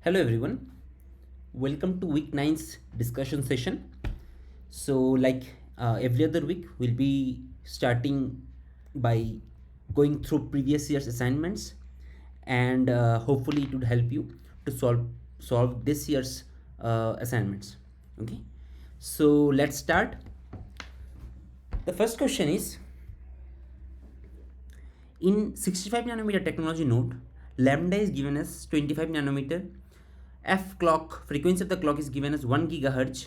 Hello everyone, welcome to week 9's discussion session. So, every other week, we'll be starting by going through previous year's assignments, and hopefully it would help you to solve this year's assignments. Okay, so let's start. The first question is, in 65 nanometer technology node, lambda is given as 25 nanometer, f clock frequency of the clock is given as 1 gigahertz,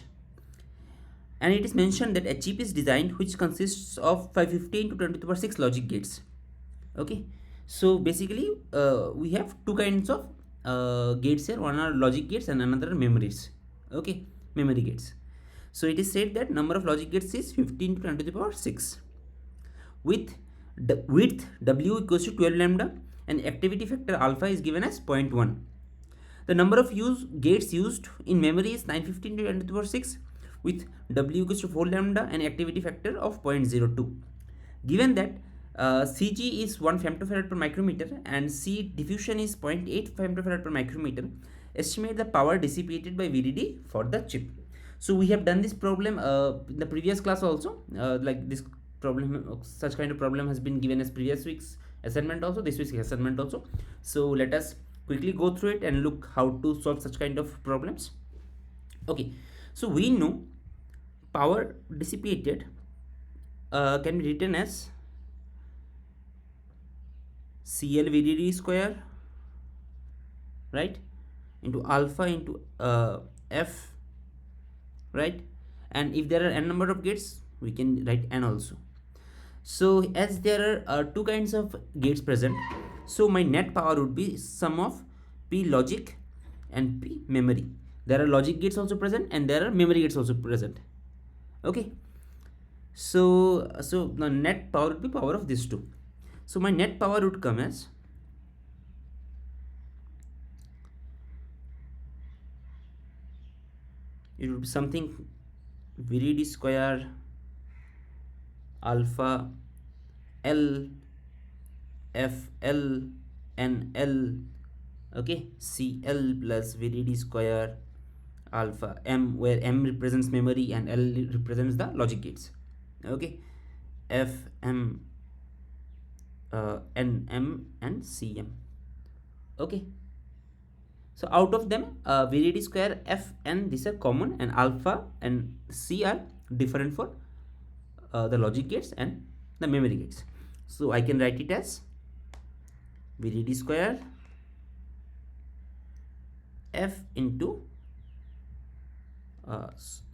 and it is mentioned that a chip is designed which consists of 515 to 10 to the power 6 logic gates. Okay, so basically we have two kinds of gates here. One are logic gates and another memories. Okay, memory gates. So it is said that number of logic gates is 15 to 10 to the power 6 with width w equals to 12 lambda and activity factor alpha is given as 0.1. The number of gates used in memory is 915 to 10 to the power 6 with w equals to 4 lambda and activity factor of 0.02. Given that Cg is 1 femtofarad per micrometer and C diffusion is 0.8 femtofarad per micrometer, estimate the power dissipated by VDD for the chip. So we have done this problem in the previous class also. This problem, such kind of problem has been given as previous week's assignment also, this week's assignment also. So let us quickly go through it and look how to solve such kind of problems. Okay, so we know power dissipated can be written as CL VDD square, right, into alpha into F, right, and if there are n number of gates we can write n also. So as there are two kinds of gates present, so my net power would be sum of P logic and P memory. There are logic gates also present and there are memory gates also present. Okay, so the net power would be power of these two. So my net power would come as it would be something VDD square alpha L F L N L, okay, CL plus VDD square alpha M, where M represents memory and L represents the logic gates. Okay, F M N M and CM. Okay, so out of them VDD square F and these are common and alpha and C are different for the logic gates and the memory gates. So I can write it as VDD square F into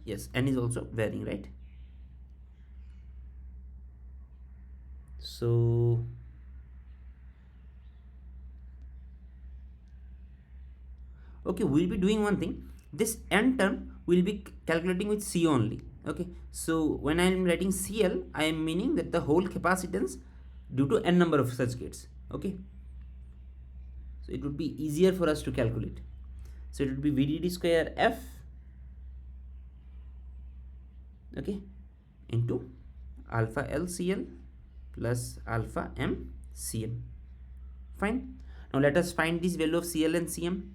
yes, n is also varying, right? So okay, we'll be doing one thing. This n term will be calculating with C only. Okay, so when I am writing CL, I am meaning that the whole capacitance due to n number of such gates. Okay, so it would be easier for us to calculate. So it would be VDD square F, okay, into alpha LCL plus alpha M CM. Fine. Now let us find this value of CL and CM.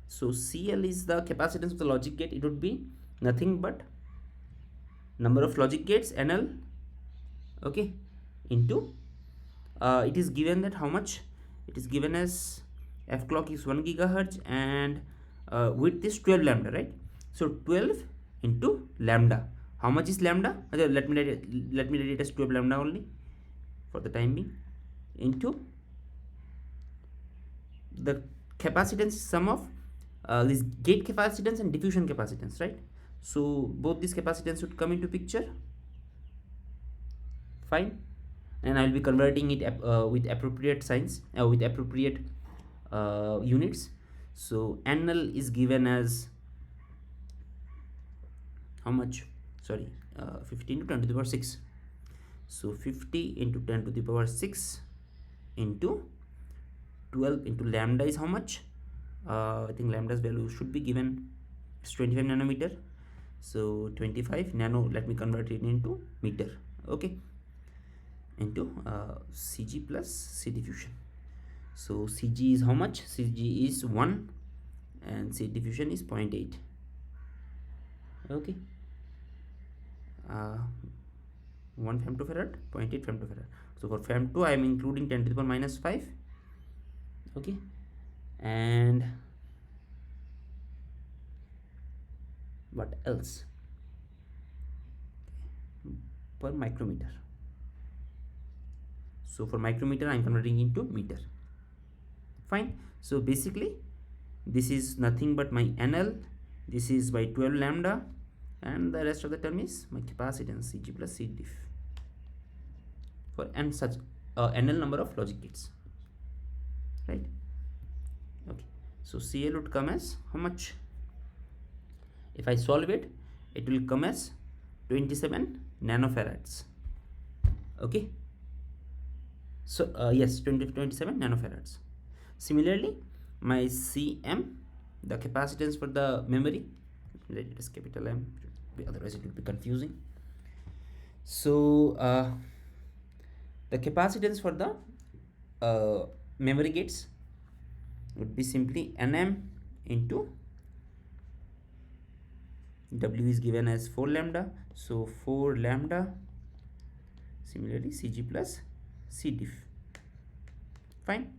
So CL is the capacitance of the logic gate. It would be nothing but number of logic gates NL, okay, into it is given that how much it is given as f clock is 1 gigahertz and width is 12 lambda, right? So 12 into lambda. How much is lambda? Let me write it as 12 lambda only for the time being, into the capacitance sum of this gate capacitance and diffusion capacitance, right? So both these capacitance would come into picture. Fine, and I'll be converting it with appropriate signs, with appropriate units. So NL is given as how much? Sorry, 15 to 10 to the power 6. So 50 into 10 to the power 6 into 12 into lambda is how much? I think lambda's value should be given, it's 25 nanometer. So 25 nano, let me convert it into meter. Okay, into CG plus C diffusion. So CG is how much? CG is 1 and seed diffusion is 0.8. Okay, 1 femtofarad, 0.8 femtofarad. So for fem2 I am including 10 to the power minus 5. Okay, and what else? Per micrometer. So for micrometer I am converting into meter. Fine. So basically this is nothing but my NL, this is by 12 lambda, and the rest of the term is my capacitance Cg plus C diff for n such NL number of logic gates, right? Okay, so CL would come as how much? If I solve it, it will come as 27 nanofarads. Okay, so yes, 27 nanofarads. Similarly, my CM, the capacitance for the memory, let it as capital M, otherwise it will be confusing. So the capacitance for the memory gates would be simply Nm into W is given as 4 lambda, so 4 lambda, similarly Cg plus C diff. Fine.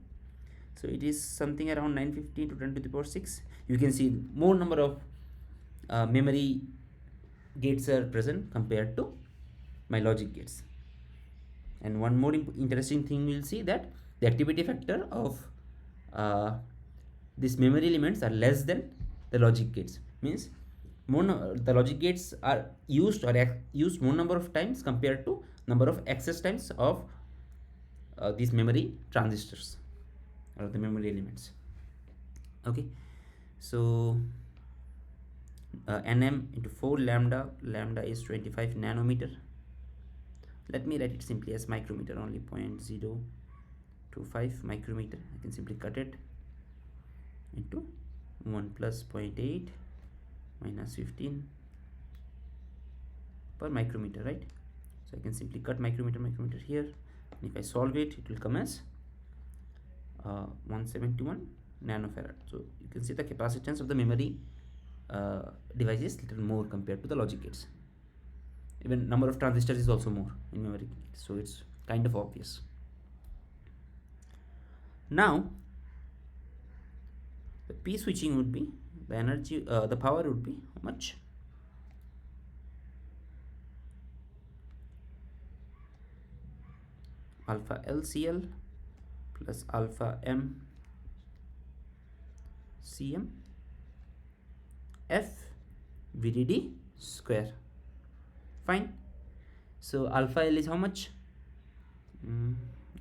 So it is something around 950 to 10 to the power 6. You can see more number of memory gates are present compared to my logic gates. And one more interesting thing we will see, that the activity factor of these memory elements are less than the logic gates. Means the logic gates are used used more number of times compared to number of access times of these memory transistors or the memory elements. Okay, so Nm into 4 lambda, lambda is 25 nanometer. Let me write it simply as micrometer only, 0.025 micrometer. I can simply cut it into 1 plus 0.8 minus 15 per micrometer, right? So I can simply cut micrometer here, and if I solve it, it will come as 171 nanofarad. So you can see the capacitance of the memory device is little more compared to the logic gates. Even number of transistors is also more in memory gates, so it's kind of obvious. Now the P switching would be the energy, the power would be how much? Alpha LCL plus alpha M CM F VDD square. Fine. So alpha L is how much?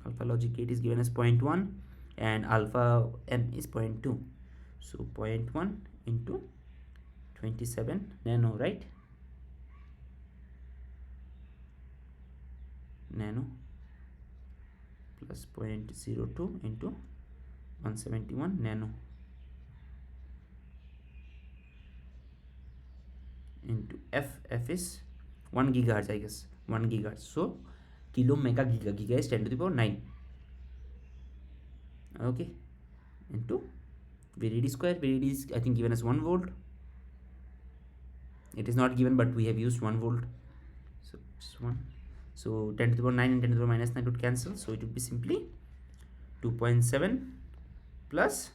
Alpha logic gate is given as 0.1 and alpha M is 0.2. So 0.1 into 27 nano, right? Nano plus 0.02 into 171 nano into F is 1 gigahertz, I guess, 1 gigahertz. So kilo mega giga is 10 to the power 9. Okay, into VDD square. VDD is I think given as 1 volt. It is not given, but we have used 1 volt, so just 1. So 10 to the power 9 and 10 to the power minus 9 would cancel, so it would be simply 2.7 plus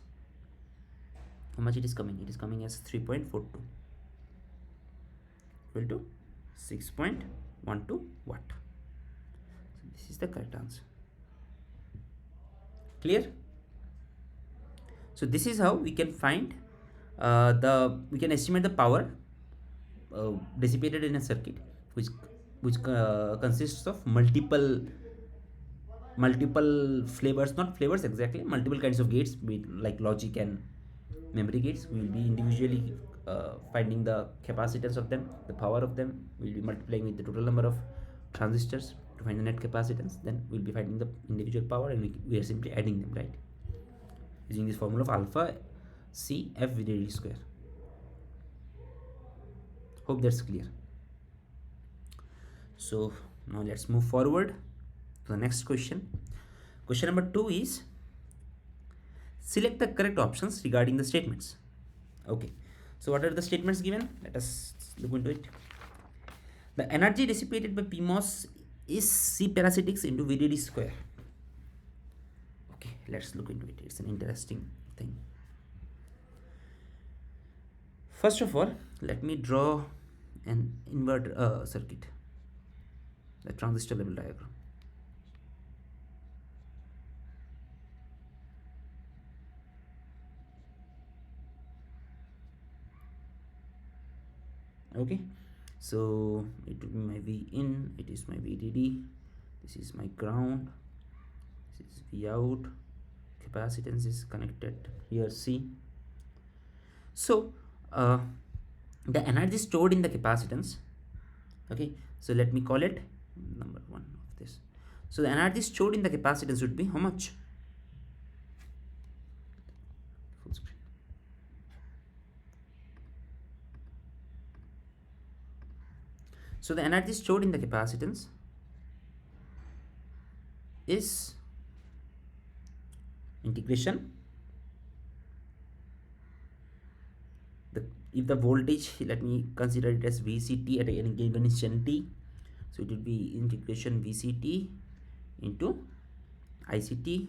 how much it is coming? It is coming as 3.42 equal to 6.12 watt. So this is the correct answer. Clear? So this is how we can find we can estimate the power dissipated in a circuit which consists of multiple flavors, not flavors exactly, multiple kinds of gates, like logic and memory gates. We will be individually finding the capacitance of them, the power of them. We will be multiplying with the total number of transistors to find the net capacitance. Then we will be finding the individual power, and we are simply adding them, right, using this formula of alpha C F VDD square. Hope that's clear. So now let's move forward to the next question. Question number 2 is, select the correct options regarding the statements. Okay, so what are the statements given? Let us look into it. The energy dissipated by PMOS is C parasitics into VDD square. Okay, let's look into it. It's an interesting thing. First of all, let me draw an inverter circuit, the transistor level diagram. Okay, so it will be my V in, it is my VDD, this is my ground, this is V out, capacitance is connected here C. So the energy stored in the capacitance, okay, so let me call it number 1 of this. So the energy stored in the capacitance would be how much? Full screen. So the energy stored in the capacitance is integration, if the voltage, let me consider it as VCT at any given instant t, so it will be integration VCT into ICT.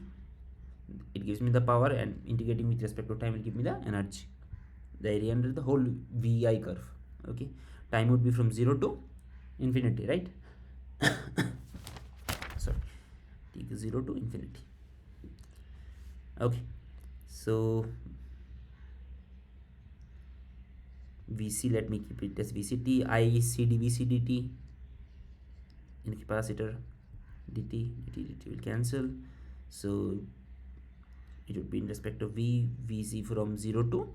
It gives me the power, and integrating with respect to time will give me the energy, the area under the whole VI curve. Okay, time would be from 0 to infinity, right? Sorry, t is 0 to infinity. Okay, so VC, let me keep it as VCT, ICD VCDT in capacitor, dt will cancel, so it would be in respect of VC from 0 to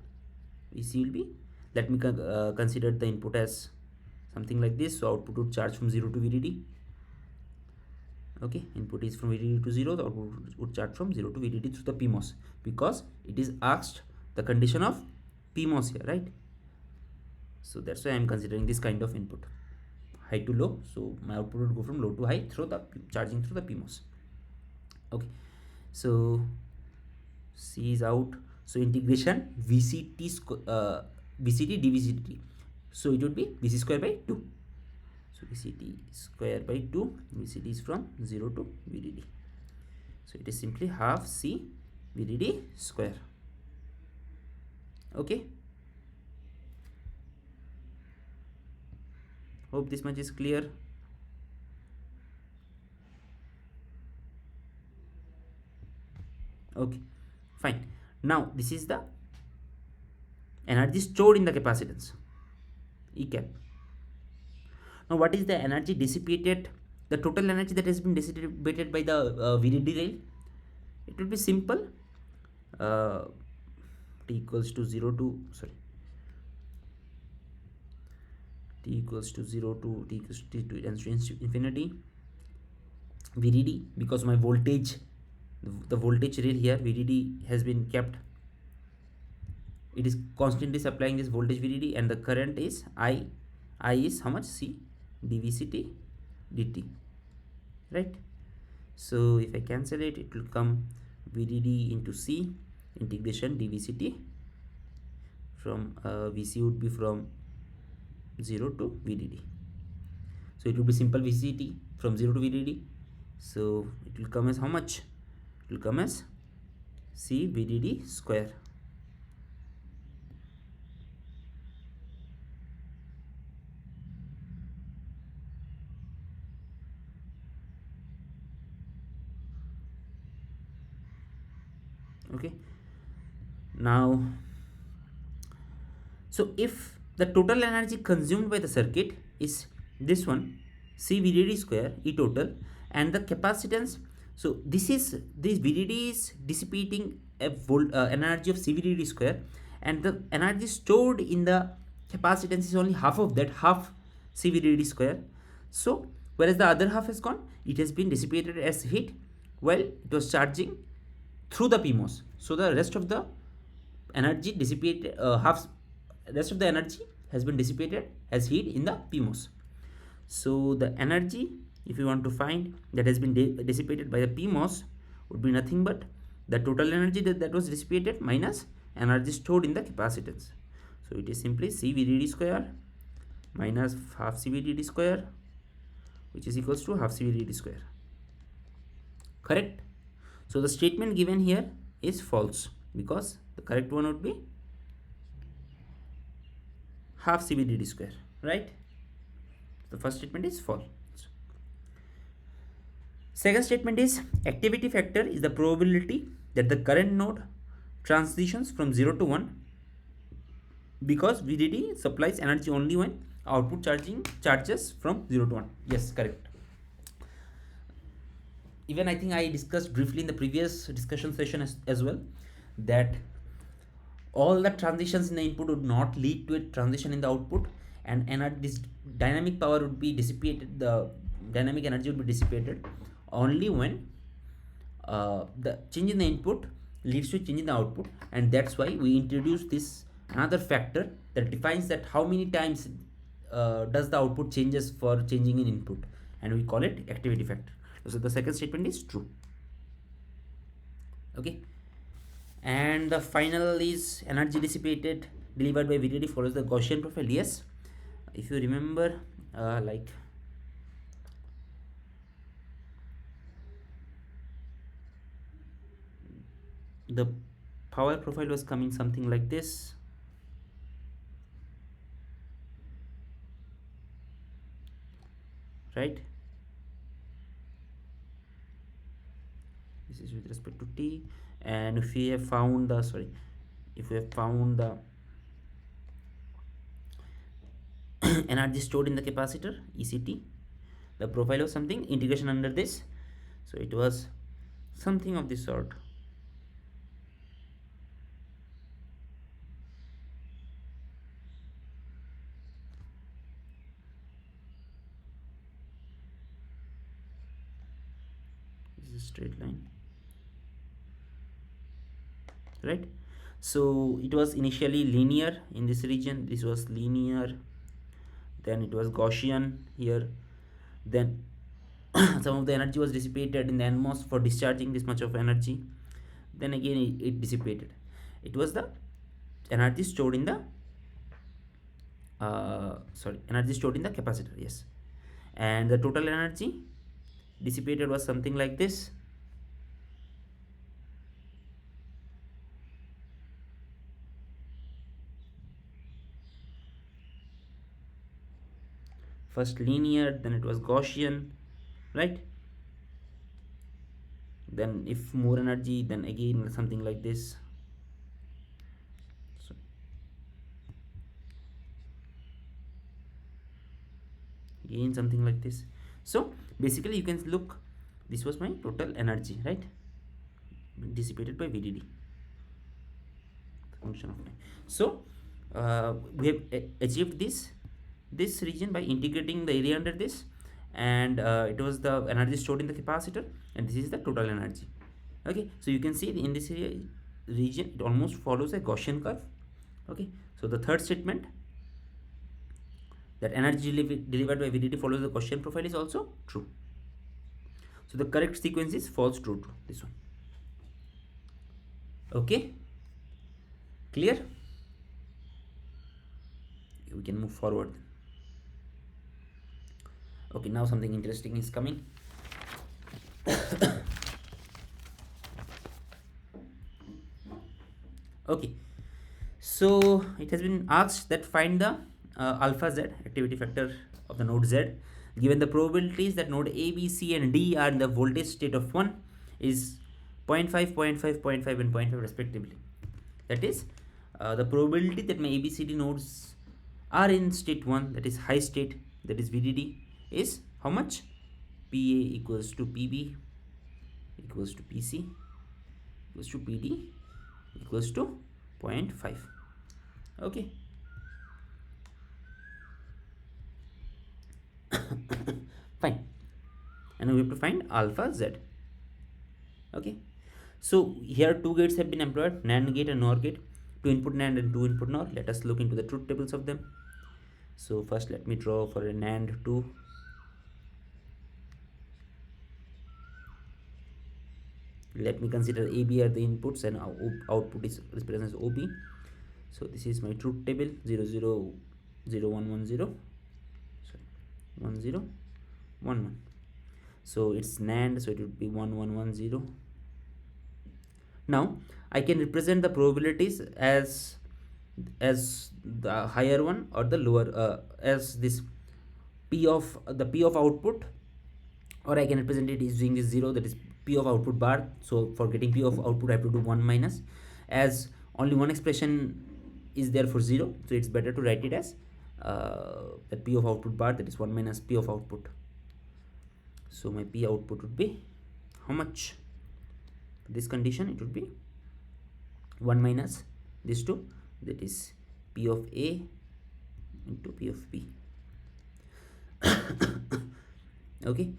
VC will be, let me consider the input as something like this, so output would charge from 0 to VDD. Okay, input is from VDD to 0, the output would charge from 0 to VDD through the PMOS, because it is asked the condition of PMOS here, right? So that's why I am considering this kind of input, high to low, so my output would go from low to high through the charging through the PMOS. Okay, so C is out, so integration VCT VCT dVCT, so it would be VC square by 2, so VCT square by 2, VCT is from 0 to VDD, so it is simply half C VDD square. Okay, hope this much is clear. Okay, fine. Now this is the energy stored in the capacitance, E cap. Now what is the energy dissipated, the total energy that has been dissipated by the VDD rail? It will be simple, t equals to 0 to, sorry, t equals to 0 to t equals to t tends to infinity, VDD, because my voltage, the voltage rail here VDD has been kept, it is constantly supplying this voltage VDD, and the current is I is how much? C dVCT dt, right? So if I cancel it, it will come VDD into C integration dVCT from VC would be from 0 to VDD, so it will be simple VCT from 0 to VDD, so it will come as how much? It will come as C VDD square. Okay, now so if the total energy consumed by the circuit is this one, C VDD square E total, and the capacitance, so this VDD is dissipating a energy of C VDD square, and the energy stored in the capacitance is only half of that, half C VDD square. So whereas the other half has gone, it has been dissipated as heat while it was charging through the PMOS. So the rest of the energy dissipated, rest of the energy has been dissipated as heat in the PMOS. So the energy, if you want to find, that has been dissipated by the PMOS would be nothing but the total energy that was dissipated minus energy stored in the capacitance. So it is simply C VDD square minus half C VDD square, which is equals to half C VDD square. Correct? So the statement given here is false, because the correct one would be half C VDD square, right? The first statement is false. Second statement is activity factor is the probability that the current node transitions from 0 to 1, because VDD supplies energy only when output charges from 0 to 1. Yes, correct. Even I think I discussed briefly in the previous discussion session as well, that all the transitions in the input would not lead to a transition in the output, and this dynamic power would be dissipated, the dynamic energy would be dissipated only when the change in the input leads to change in the output. And that's why we introduce this another factor that defines that how many times does the output changes for changing in input, and we call it activity factor. So the second statement is true. Okay, and the final is energy dissipated delivered by VDD follows the Gaussian profile. Yes, if you remember, like the power profile was coming something like this, right? This is with respect to T, and if we have found the if we have found the energy stored in the capacitor ECT, the profile of something integration under this, so it was something of this sort. This is a straight line, right? So it was initially linear in this region, this was linear, then it was Gaussian here, then some of the energy was dissipated in the NMOS for discharging this much of energy, then again it dissipated. It was the energy stored in the energy stored in the capacitor, yes, and the total energy dissipated was something like this. First linear, then it was Gaussian, right? Then if more energy, then again something like this. So again something like this. So basically you can look, this was my total energy, right, dissipated by VDD function of time. So we have achieved this region by integrating the area under this, and it was the energy stored in the capacitor, and this is the total energy. Okay, so you can see in this region it almost follows a Gaussian curve. Okay, so the third statement, that energy delivered by VDD follows the Gaussian profile, is also true. So the correct sequence is false, true, true, this one. Okay, clear? We can move forward. Okay, now something interesting is coming. Okay, so it has been asked that find the alpha Z, activity factor of the node Z, given the probabilities that node A, B, C and D are in the voltage state of 1 is 0.5, 0.5, 0.5 and 0.5 respectively. That is the probability that my ABCD nodes are in state 1, that is high state, that is VDD, is how much? PA equals to PB equals to PC equals to PD equals to 0.5. Okay. Fine. And we have to find alpha Z. Okay. So here two gates have been employed, NAND gate and NOR gate, 2 input NAND and 2 input NOR. Let us look into the truth tables of them. So first let me draw for a NAND 2. Let me consider AB are the inputs and output is represented as OB. So this is my truth table, 0 0 0 1 1 0, sorry, 1 0 1 1. So it's NAND, so it would be 1 1 1 0. Now I can represent the probabilities as the higher one or the lower, as this p of output, or I can represent it using this 0, that is p of output bar. So for getting p of output I have to do 1 minus, as only one expression is there for 0, so it's better to write it as that p of output bar, that is 1 minus p of output. So my p output would be how much? For this condition it would be 1 minus this 2, that is p of a into p of b. Okay,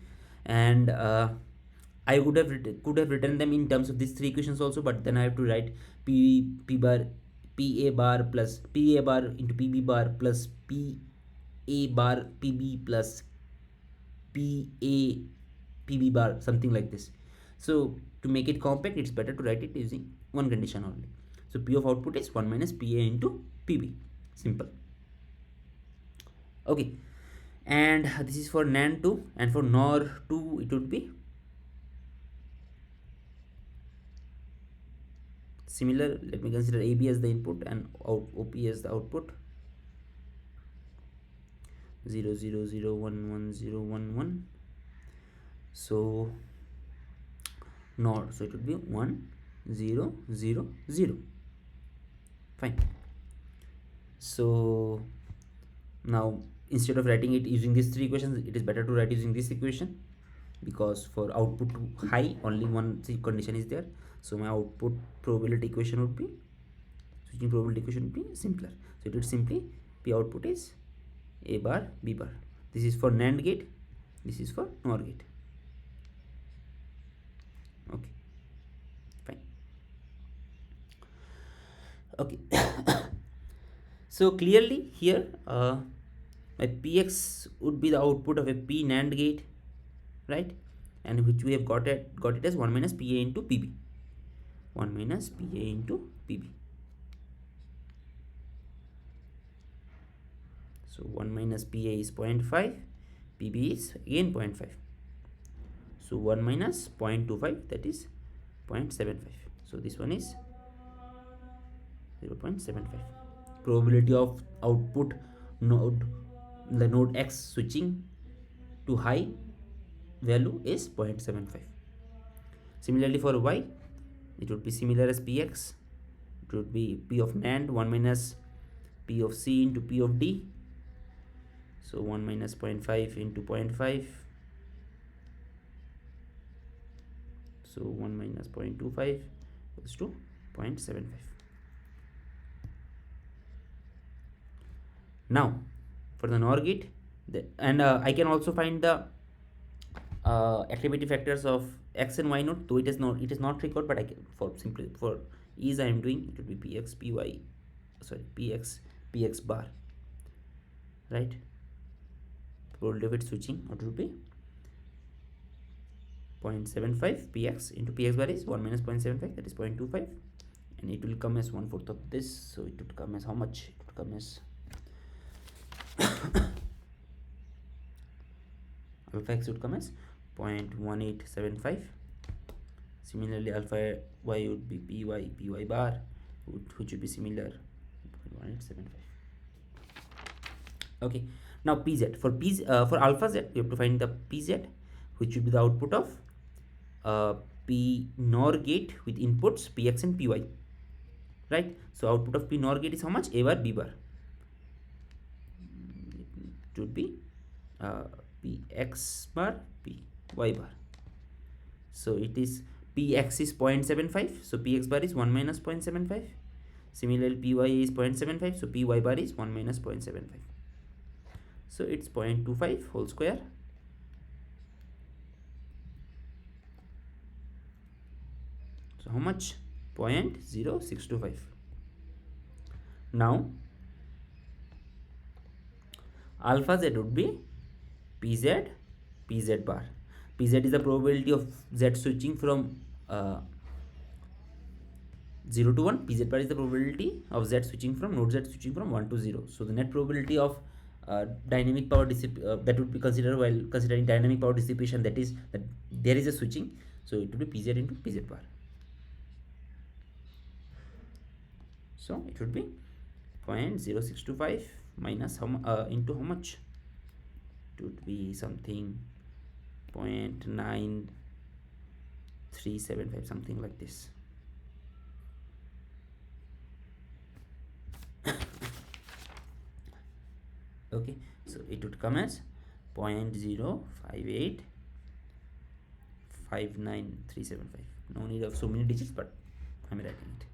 and I could have written them in terms of these three equations also, but then I have to write p bar pa bar plus pa bar into pb bar plus pa bar pb plus pa pb bar, something like this. So to make it compact, it's better to write it using one condition only. So p of output is 1 minus pa into pb. Simple. Okay, and this is for NAND 2, and for NOR 2 it would be similar. Let me consider AB as the input and OP as the output. 0 0 0 1 1 0 1 1. So NOR, so it would be 1 0 0 0. Fine. So now instead of writing it using these three equations, it is better to write using this equation, because for output to high only one condition is there. So my output probability equation would be, switching probability equation would be simpler. So it would simply p output is a bar b bar. This is for NAND gate, this is for NOR gate. Okay, fine. Okay. So clearly here my px would be the output of a p NAND gate, right, and which we have got it as 1 minus pa into pb, 1 minus pa into pb. So 1 minus pa is 0.5, pb is again 0.5, so 1 minus 0.25, that is 0.75. So this one is 0.75. Probability of output node, the node x switching to high value is 0.75. Similarly for y, it would be similar as px. It would be p of NAND 1 minus p of c into p of d. So 1 minus 0.5 into 0.5. So 1 minus 0.25 equals to 0.75. Now for the NOR gate, and I can also find the activity factors of x and y node, though it is not required, but I can, for simply for ease I am doing, it would be px bar, right? Probability of it switching, it would be 0.75 px into px bar is 1 minus 0.75, that is 0.25, and it will come as 1/4 of this. So it would come as how much? It would come as alpha x would come as 0.1875. Similarly alpha y would be py bar, which would be similar 0.1875. Okay, now pz, for alpha z we have to find the pz, which would be the output of p NOR gate with inputs px and py, right? So output of p NOR gate is how much? A bar b bar. It would be px bar py bar. So it is px is 0.75, so px bar is 1 minus 0.75. Similarly py is 0.75, so py bar is 1 minus 0.75. So it's 0.25 whole square. So how much? 0.0625. Now alpha z would be pz bar. Pz is the probability of z switching from 0 to 1, pz bar is the probability of z switching from node z switching from 1 to 0. So the net probability of dynamic power that would be considered while considering dynamic power dissipation, that is that there is a switching, so it would be pz into pz bar. So it would be 0.0625 minus into how much? It would be something 0.9375, something like this. Okay, so it would come as 0.05859375. No need of so many digits, but I'm writing it.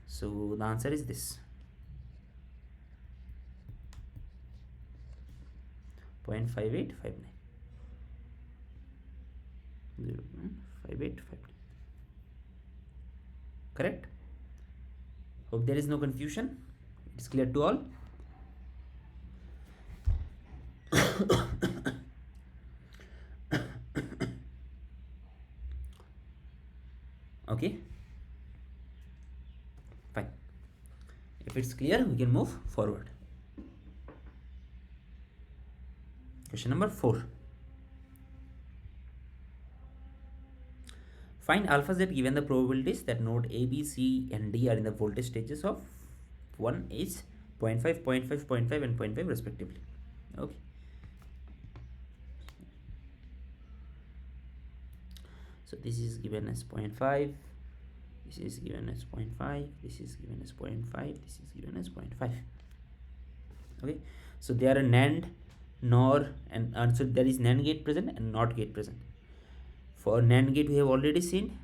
So the answer is this, 0.5859. 0.5859. Correct? Hope there is no confusion. It's clear to all. Okay, fine. If it's clear, we can move forward. Question number 4. Find alpha z given the probabilities that node A, B, C and D are in the voltage stages of 1 is 0.5, 0.5, 0.5 and 0.5 respectively. Okay. So this is given as 0.5, this is given as 0.5, this is given as 0.5, this is given as 0.5. Okay, so there are NAND, NOR and so there is NAND gate present and NOT gate present. For NAND gate we have already seen,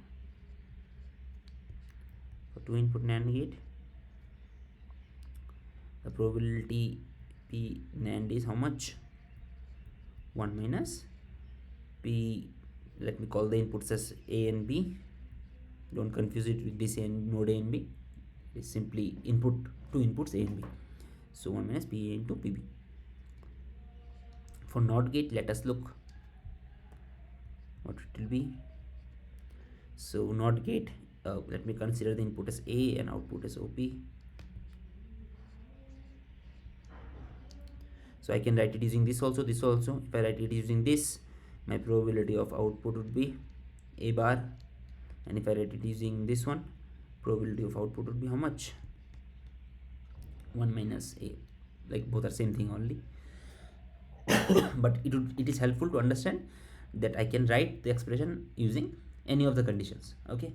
for 2 input NAND gate the probability P NAND is how much? 1 minus P, let me call the inputs as A and B, don't confuse it with this node A and B, it's simply input, 2 inputs A and B, so 1 minus PA into PB. For NOT gate, let us look what it will be. So NOT gate, let me consider the input as A and output as OP. So I can write it using this also, this also. If I write it using this, my probability of output would be A bar, and if I write it using this one, probability of output would be how much? 1 minus A, like both are same thing only. But it is helpful to understand that I can write the expression using any of the conditions. Okay,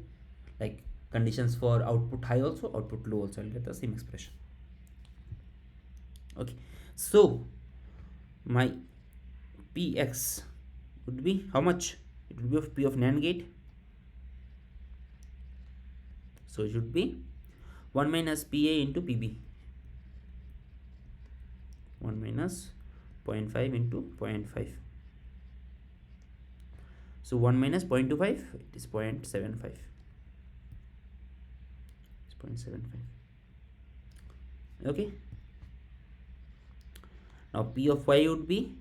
like conditions for output high also, output low also, I'll get the same expression. Okay, so my Px would be how much? It would be of P of NAND gate, so it should be 1 minus PA into PB, 1 minus 0.5 into 0.5. So 1 minus 0.25, it is 0.75. It's 0.75. Okay. Now P of Y would be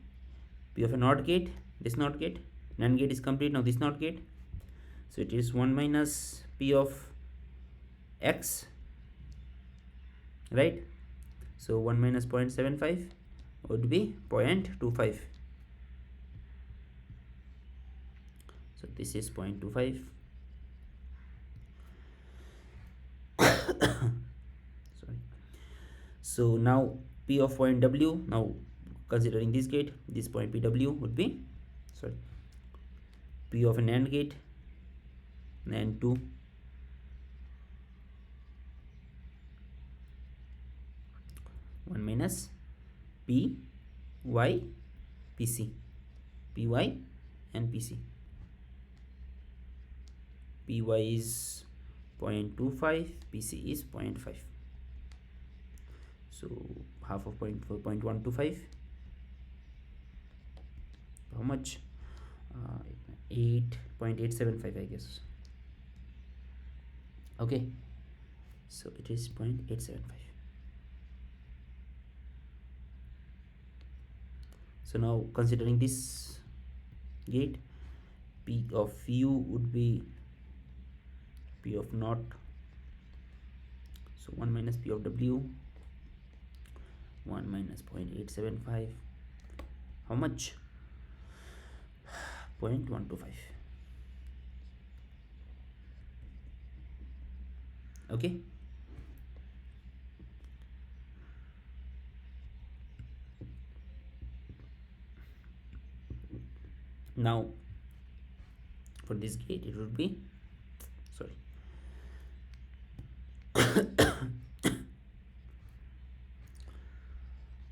P of a NOT gate, this NOT gate, NAND gate is complete, now this NOT gate. So it is 1 minus P of X, right? So 1 minus 0.75 would be 0.25. So this is 0.25. Sorry. So now P of point W, now considering this gate, this point PW would be, sorry, P of an AND gate, NAND 2, one minus P Y PC, PY and PC. PY is 0.25, PC is 0.5. So half of 0.125. How much? 8.875, I guess. Okay, so it is 0.875. So now considering this gate, P of U would be P of naught So 1 minus P of W, 1 minus 0.875, how much? 0.125. Okay. Now for this gate it would be, sorry,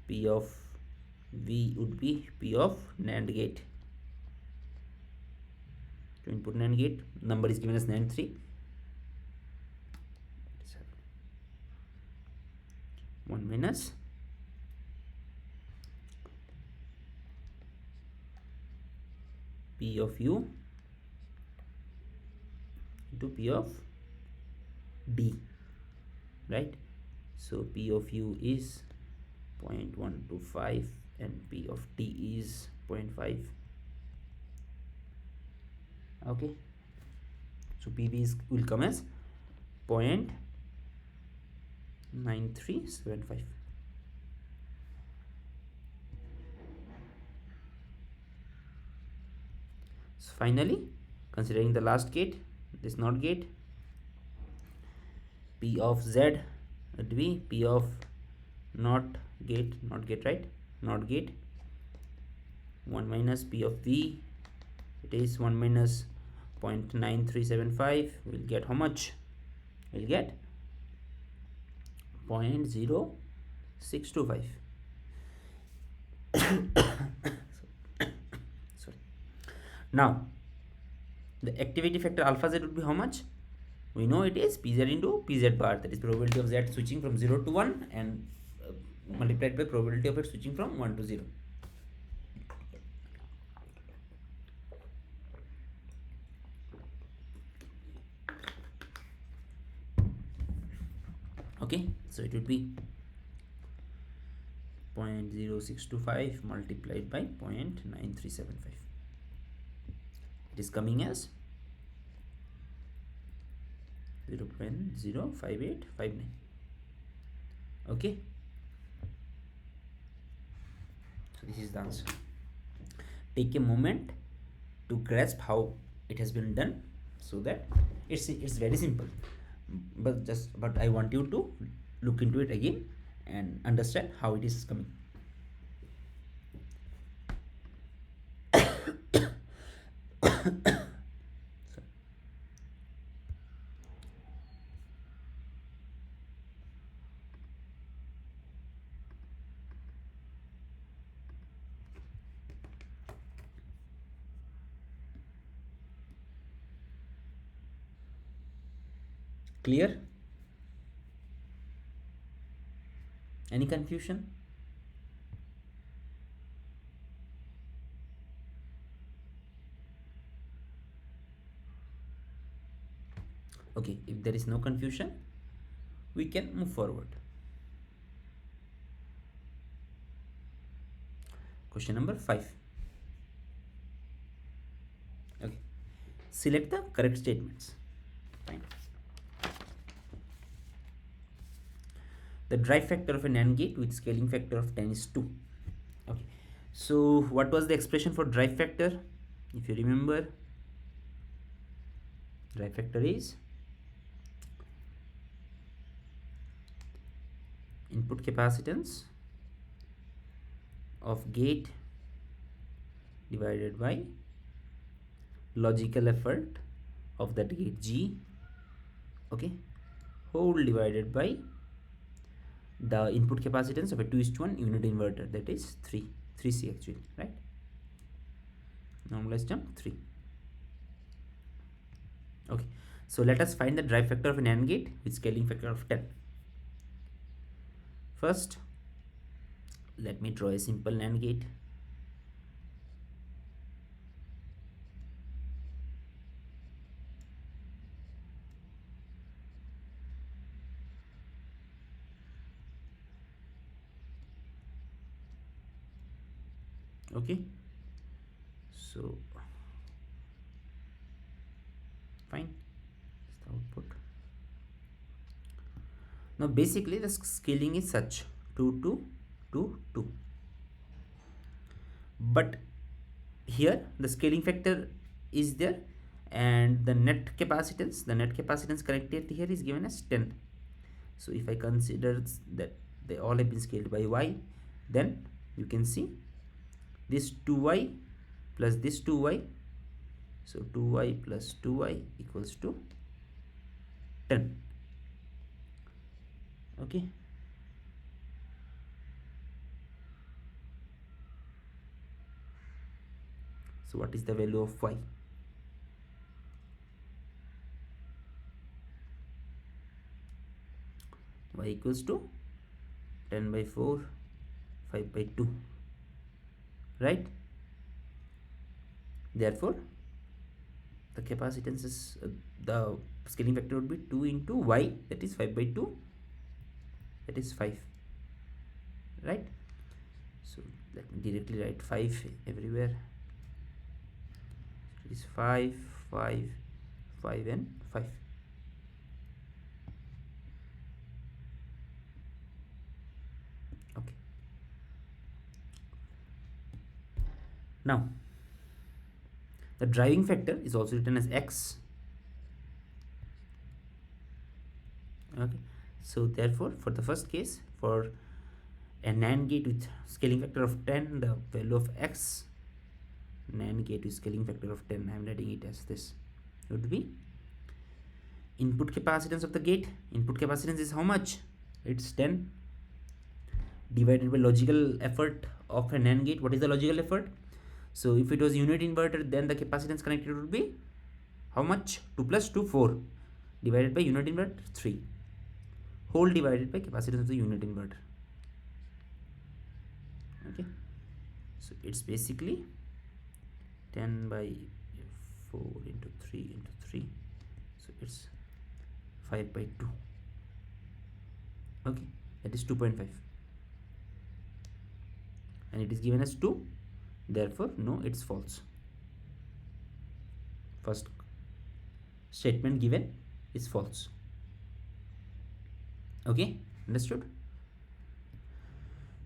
P of V would be P of NAND gate. To input NAND gate, number is given as NAND 3. 1 minus P of U into P of D, right? So P of U is 0.125 and P of D is 0.5. Okay, so PV will come as 0.9375. So finally, considering the last gate, this NOT gate, P of Z would be P of not gate, right? NOT gate, 1 minus P of V, it is 1 minus 0.9375. We'll get how much? We'll get 0.0625. Sorry. Now the activity factor alpha Z would be how much? We know it is Pz into Pz bar, that is probability of Z switching from 0 to 1 and multiplied by probability of it switching from 1 to 0. Okay, so it would be 0.0625 multiplied by 0.9375. It is coming as 0.05859. Okay, so this is the answer. Take a moment to grasp how it has been done, so that it's very simple, but I want you to look into it again and understand how it is coming. Clear? Any confusion? Okay, if there is no confusion, we can move forward. Question number 5. Okay, select the correct statements. Fine. The drive factor of an AND gate with scaling factor of 10 is 2. Okay, so what was the expression for drive factor? If you remember, drive factor is input capacitance of gate divided by logical effort of that gate G, okay, whole divided by the input capacitance of a 2:1 unit inverter, that is 3C actually, right? Normalized term 3. Okay, so let us find the drive factor of an AND gate with scaling factor of 10. First, let me draw a simple NAND gate. Okay, so fine, it's the output. Now basically the scaling is such 2 to 2 2, but here the scaling factor is there, and the net capacitance connected here is given as 10. So if I consider that they all have been scaled by y, then you can see this 2y plus this 2y, so 2y plus 2y equals to 10. Okay, so what is the value of y? Y equals to 10 by 4, 5 by 2, right? Therefore the capacitance is the scaling factor would be 2 into y, that is 5 by 2, that is 5, right? So let me directly write 5 everywhere. It is 5 5 5 and 5. Okay, now the driving factor is also written as x. Okay, so therefore for the first case, for a NAND gate with scaling factor of 10, the value of x, NAND gate with scaling factor of 10, I am writing it as this, would be input capacitance of the gate. Input capacitance is how much? It's 10 divided by logical effort of a NAND gate. What is the logical effort? So if it was unit inverter, then the capacitance connected would be how much? 2 plus 2, 4, divided by unit inverter 3, whole divided by capacitance of the unit inverter. Okay, so it's basically 10 by 4 into 3 into 3, so it's 5 by 2. Okay, that is 2.5, and it is given as 2, therefore no, it's false. First statement given is false. Okay, understood?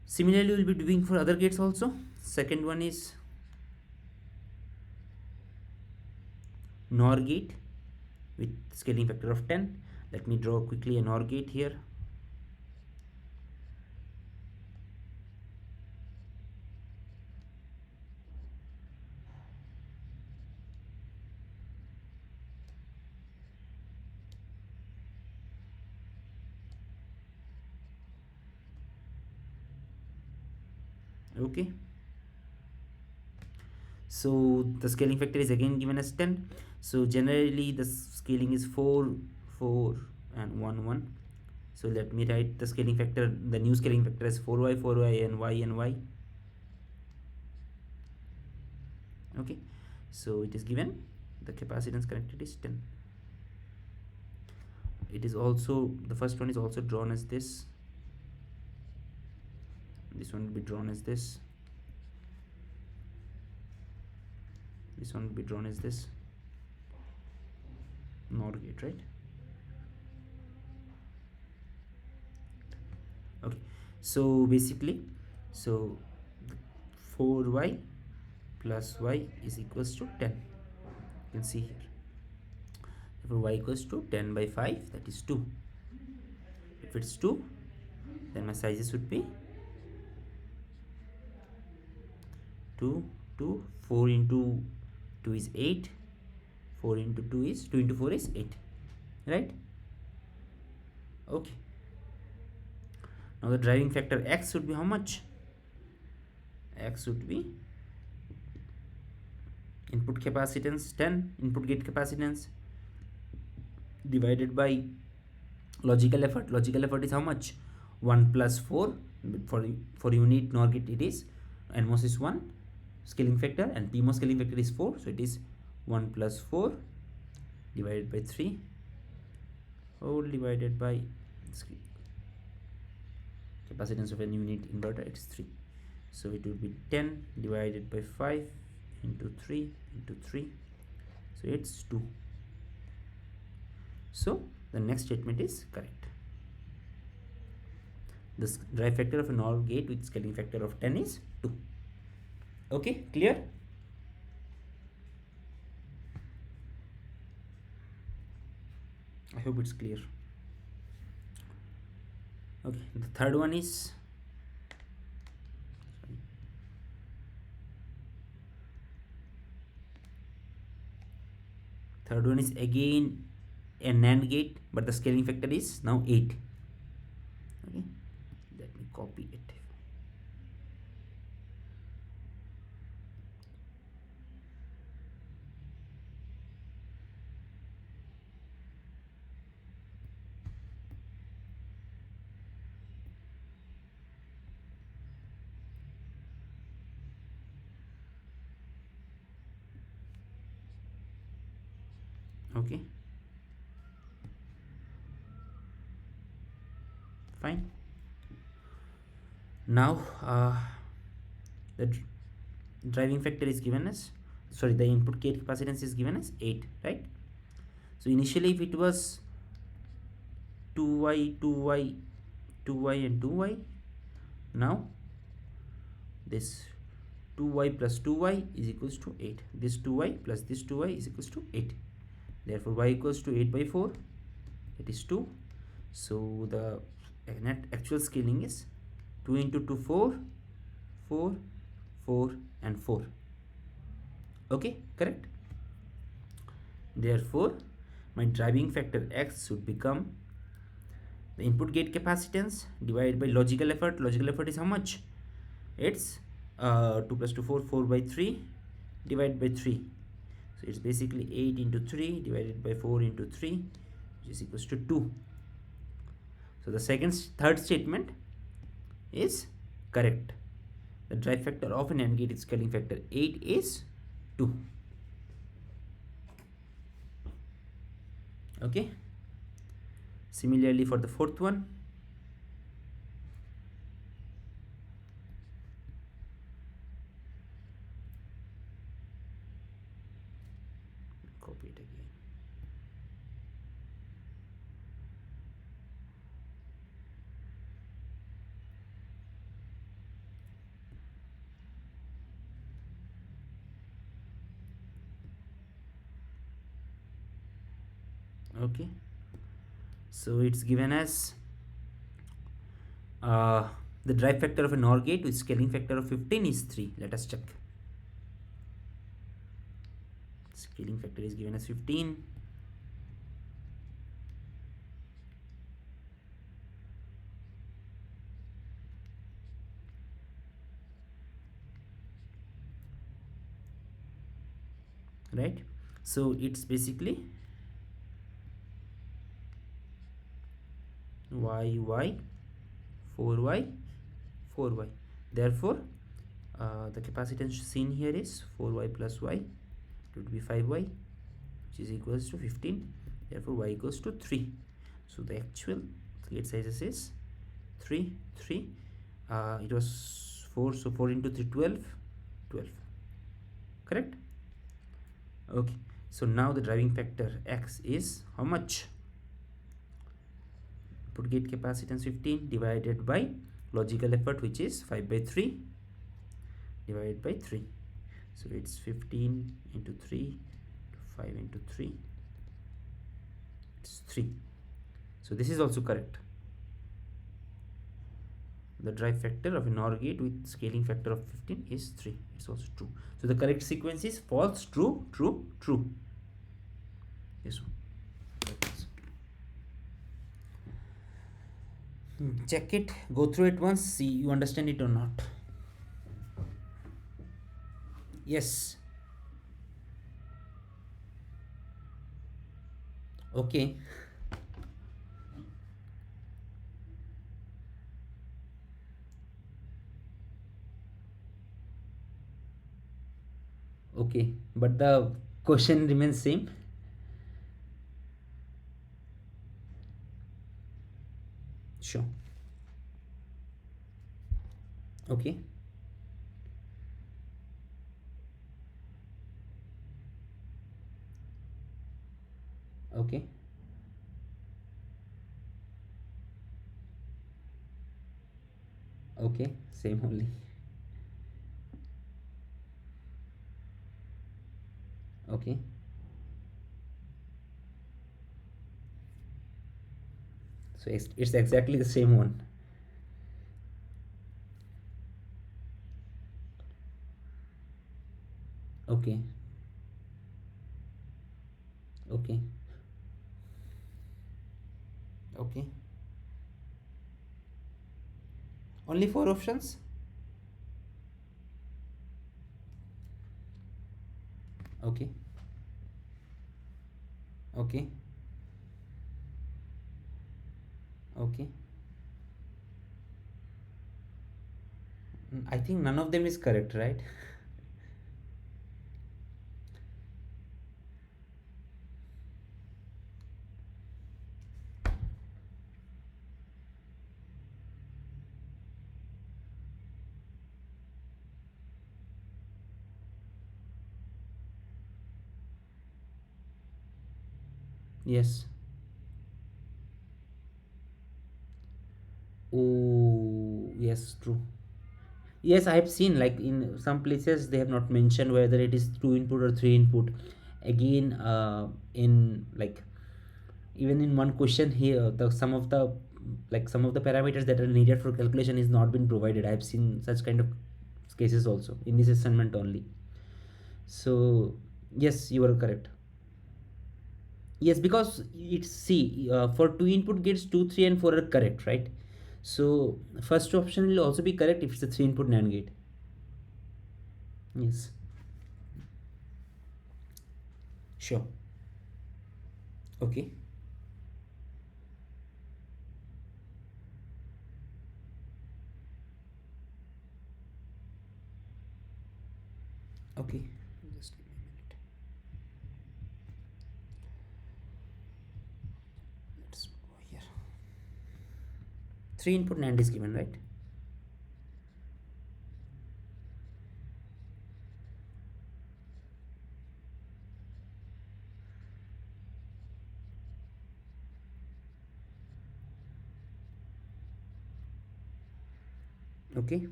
Similarly, we will be doing for other gates also. Second one is NOR gate with scaling factor of 10. Let me draw quickly a NOR gate here. Okay, so the scaling factor is again given as 10. So generally the scaling is 4 4 and 1 1. So let me write the scaling factor, the new scaling factor as 4y 4y and y. Okay, so it is given, the capacitance connected is 10. It is also, the first one is also drawn as this one will be drawn as this one will be drawn as this NOR gate, right? Okay, so basically, so 4y plus y is equals to 10. You can see here, therefore y equals to 10 by 5, that is 2. If it's 2, then my sizes would be 2 2, 4 into 2 is 8, 4 into 2 is 2 into 4 is 8, right? Okay, now the driving factor x would be how much? X would be input capacitance 10, input gate capacitance, divided by logical effort. Logical effort is how much? 1 plus 4, for unit NOR gate it is NMOS is 1 scaling factor, and PMOS scaling factor is 4, so it is 1 plus 4 divided by 3, whole divided by capacitance of a unit inverter, it is 3. So it will be 10 divided by 5 into 3 into 3, so it's 2. So the next statement is correct. The drive factor of a NOR gate with scaling factor of 10 is 2. Okay, clear? I hope it's clear. Okay, the third one is, again a NAND gate, but the scaling factor is now 8. Okay, let me copy it. Okay, fine. Now the driving factor is given as, sorry, the input gate capacitance is given as 8, right? So initially if it was 2y 2y 2y and 2y, now this 2y plus 2y is equals to 8, this 2y plus this 2y is equals to 8, therefore y equals to 8 by 4, that is 2. So the net actual scaling is 2 into 2 4 4 4 and 4. Okay, correct. Therefore my driving factor x should become the input gate capacitance divided by logical effort. Logical effort is how much? It's 2 plus 2 4 4 by 3 divided by 3, so it's basically 8 into 3 divided by 4 into 3, which is equals to 2. So the third statement is correct. The drive factor of an AND gate is scaling factor 8 is 2. Okay, similarly for the fourth one, copy it again. Okay, so it's given as the drive factor of a NOR gate with scaling factor of 15 is 3. Let us check. Scaling factor is given as 15. Right, so it's basically y 4y 4y, therefore the capacitance seen here is 4y plus y, it would be 5y, which is equals to 15, therefore y equals to 3. So the actual gate sizes is 3 3, it was 4, so 4 into 3 12 12, correct. Okay, so now the driving factor x is how much? Input gate capacitance 15 divided by logical effort, which is 5 by 3 divided by 3, so it's 15 into 3 5 into 3, it's 3. So this is also correct. The drive factor of a NOR gate with scaling factor of 15 is 3. It's also true. So the correct sequence is false, true, true, true. This one. Check it, go through it once, see you understand it or not. Yes. Okay. Okay, but the question remains same. Sure. Okay. Okay. Okay, same only. Okay, so it's exactly the same one. Okay, okay, okay. Only four options? Okay, okay, okay. I think none of them is correct, right? Yes. Oh, yes, true. Yes, I have seen like in some places they have not mentioned whether it is two input or three input. Again, in like even in one question here, the some of the parameters that are needed for calculation is not been provided. I have seen such kind of cases also in this assignment only. So yes, you are correct. Yes, because it's see for two input gates, two, three, and four are correct, right? So first option will also be correct if it's a three input NAND gate. Yes, sure. Okay, okay. Just give me a minute. Let's go here. Three input NAND is given, right? Okay.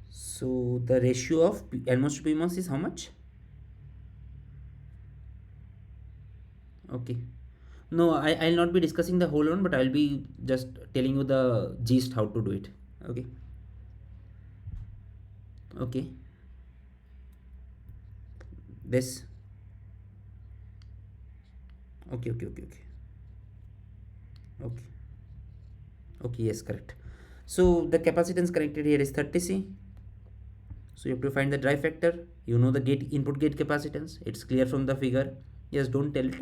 So the ratio of NMOS to PMOS is how much? Okay. No, I'll not be discussing the whole one, but I'll be just telling you the gist how to do it. Okay. Okay. This. Okay, okay, okay, okay. Okay. Okay, yes, correct. So the capacitance connected here is 30C. So you have to find the drive factor. You know the gate input gate capacitance. It's clear from the figure. Yes, don't tell it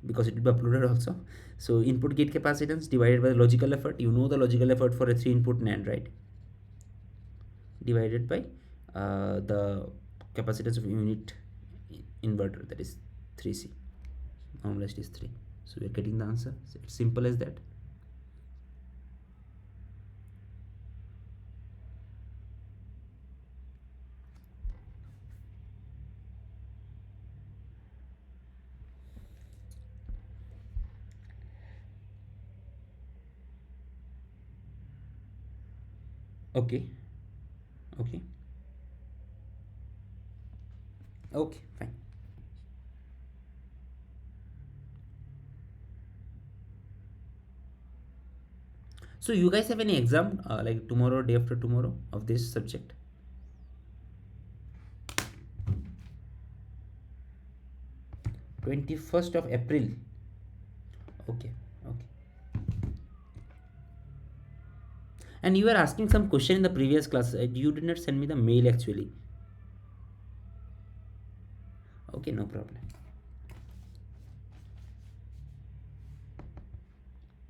because it will be uploaded also. So input gate capacitance divided by the logical effort. You know the logical effort for a three input NAND, right? Divided by the capacitance of unit inverter, that is 3C. Normalized is 3. So we are getting the answer. So it's simple as that. Okay. Okay. Okay, fine. So you guys have any exam like tomorrow, day after tomorrow of this subject? 21st of April. Okay, okay. And you were asking some question in the previous class. You did not send me the mail actually. Okay, no problem.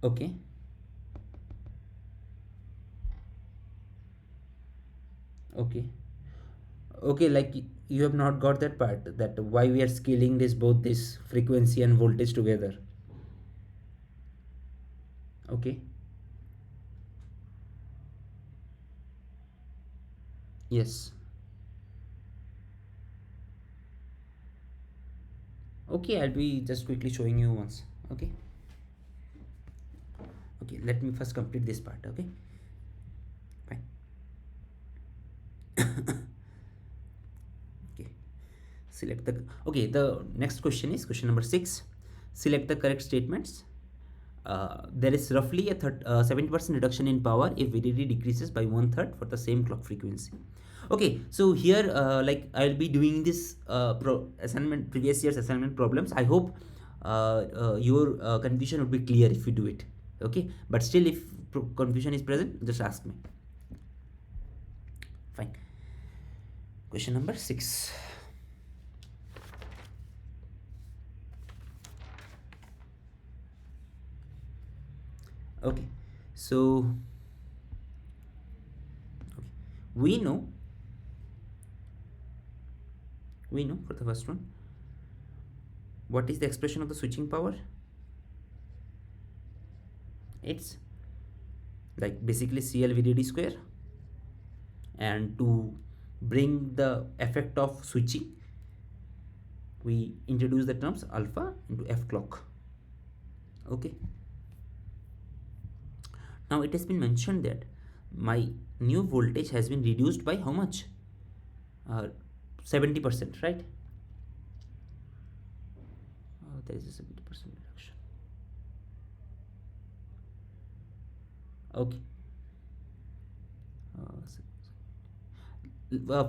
Okay, okay, okay. Like you have not got that part, that why we are scaling this both this frequency and voltage together. Okay. Yes. Okay, I'll be just quickly showing you once. Okay. Okay. Let me first complete this part. Okay. Okay, select the, okay, the next question is question number 6. Select the correct statements. There is roughly a 70% reduction in power if VDD decreases by 1/3 for the same clock frequency. Okay, so here like I'll be doing this assignment, previous year's assignment problems. I hope your confusion would be clear if you do it. Okay, but still if confusion is present, just ask me. Fine. Question number 6. Okay, so okay, we know for the first one, what is the expression of the switching power? It's like basically CL VDD square, and to bring the effect of switching, we introduce the terms alpha into F clock. Okay, now it has been mentioned that my new voltage has been reduced by how much? 70%, right? There is a 70% reduction. Okay,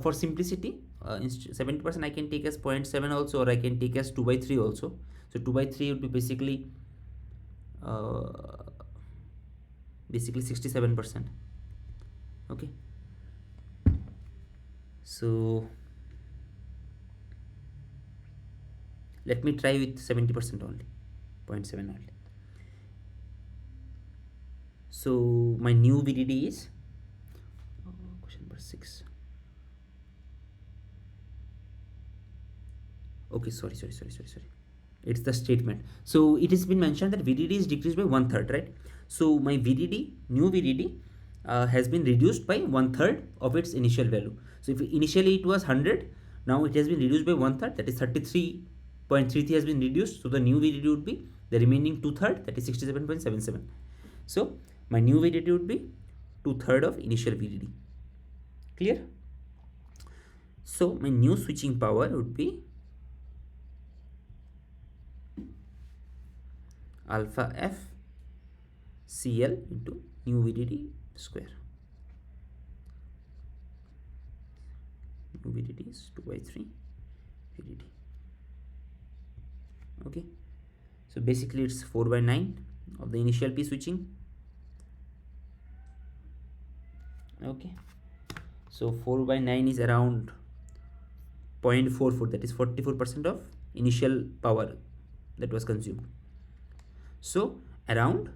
for simplicity, 70% I can take as 0.7 also, or I can take as 2/3 also. So 2/3 would be basically 67%. Okay, so let me try with 70% only, 0.7 only. So my new VDD is question number 6. Okay, sorry, it's the statement. So it has been mentioned that VDD is decreased by 1/3, right? So my VDD, new VDD, has been reduced by 1/3 of its initial value. So if initially it was 100, now it has been reduced by 1/3, that is 33.33 has been reduced. So the new VDD would be the remaining 2/3, that is 67.77. So my new VDD would be 2/3 of initial VDD. Clear? So my new switching power would be alpha F CL into new VDD square. New VDD is 2/3 VDD. Okay, so basically it's 4/9 of the initial P switching. Okay, so 4/9 is around 0.44, that is 44% of initial power that was consumed. So around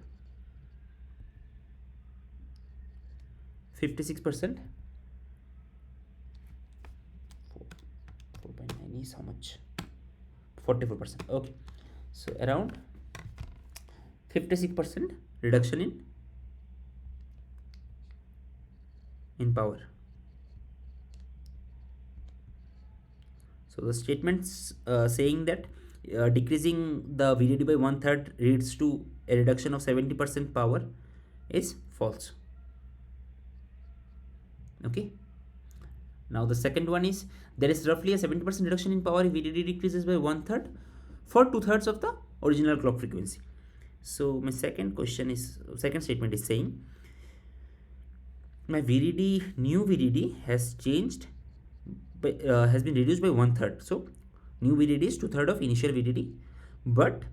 56%. 4/9 is how much? 44%. Okay, so around 56% reduction in power. So the statements saying that decreasing the VDD by 1/3 leads to a reduction of 70% power is false. Okay, now the second one is there is roughly a 70% reduction in power if VDD decreases by 1/3 for 2/3 of the original clock frequency. So my second statement is saying my VDD, new VDD has changed by, has been reduced by 1/3. So new VDD is 2/3 of initial VDD, but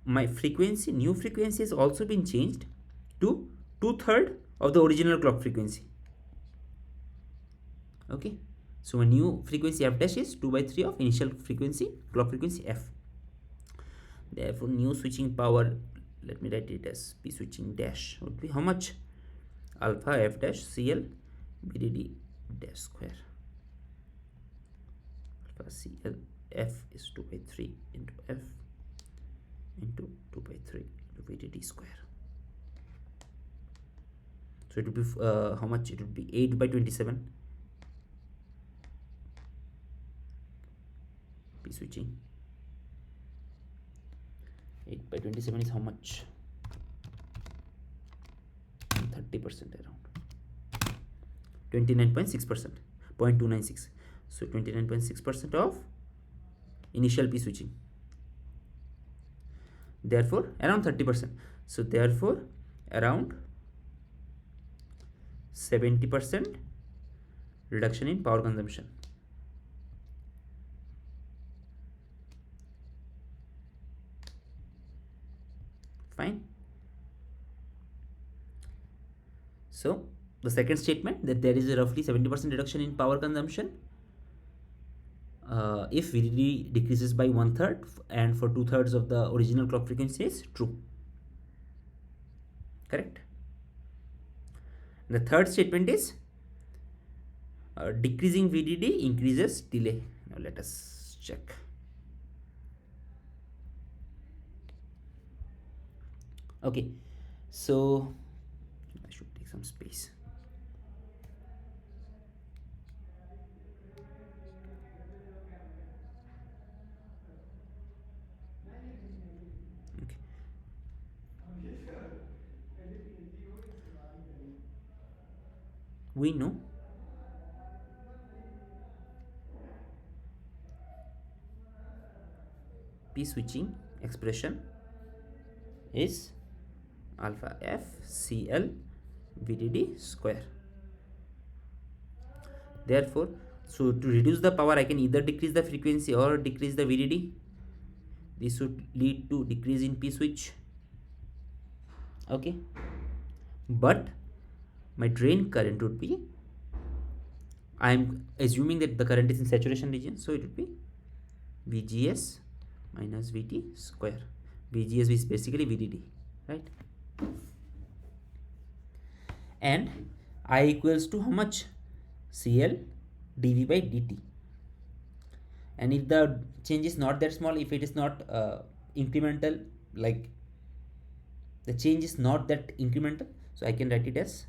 my frequency, new frequency has also been changed to 2/3 of the original clock frequency. Okay, so my new frequency F dash is 2/3 of initial frequency, clock frequency F. Therefore new switching power, let me write it as P switching dash, would be how much? Alpha F dash CL VDD dash square. Alpha CL F is 2/3 into F into 2/3 into VDD square. So it would be how much? It would be 8/27 P switching. 8/27 is how much? 30% around. 29.6%, 0.296. So 29.6% of initial P switching. Therefore around 30%. So therefore around 70% reduction in power consumption. Fine. So the second statement, that there is a roughly 70% reduction in power consumption if VDD decreases by 1/3 and for 2/3 of the original clock frequency, is true. Correct. The third statement is decreasing VDD increases delay. Now let us check. Okay, so I should take some space. Okay. We know P switching expression is alpha F CL VDD square. Therefore, so to reduce the power, I can either decrease the frequency or decrease the VDD. This would lead to decrease in P switch. Okay, but my drain current would be, I am assuming that the current is in saturation region, so it would be VGS minus VT square. VGS is basically VDD, right? And I equals to how much? CL dV by dt. And if the change is not that small, if it is not incremental, like the change is not that incremental, so I can write it as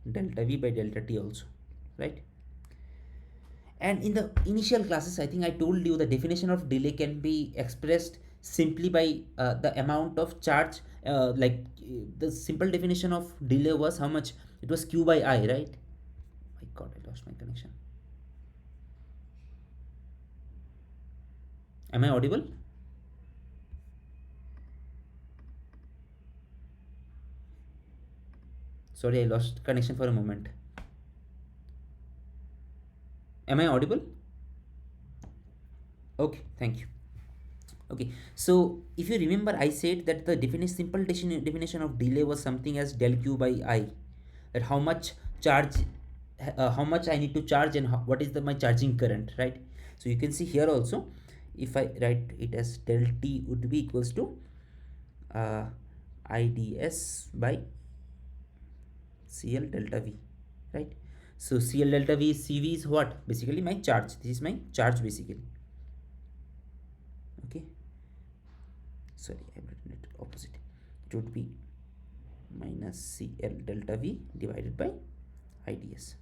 delta V by delta T also, right? And in the initial classes, I think I told you the definition of delay can be expressed simply by the amount of charge. The simple definition of delay was how much? It was Q by I, right? My God, I lost my connection. Am I audible? Sorry, I lost connection for a moment. Am I audible? Okay, thank you. Okay, so if you remember, I said that the simple definition of delay was something as del Q by I, that how much charge, how much I need to charge, and what is my charging current, right? So you can see here also, if I write it as del T would be equals to IDS by CL delta V, right? So CL delta V is CV is what? Basically my charge. This is my charge basically. Okay. Sorry, I have written it opposite. It would be minus CL delta V divided by IDS.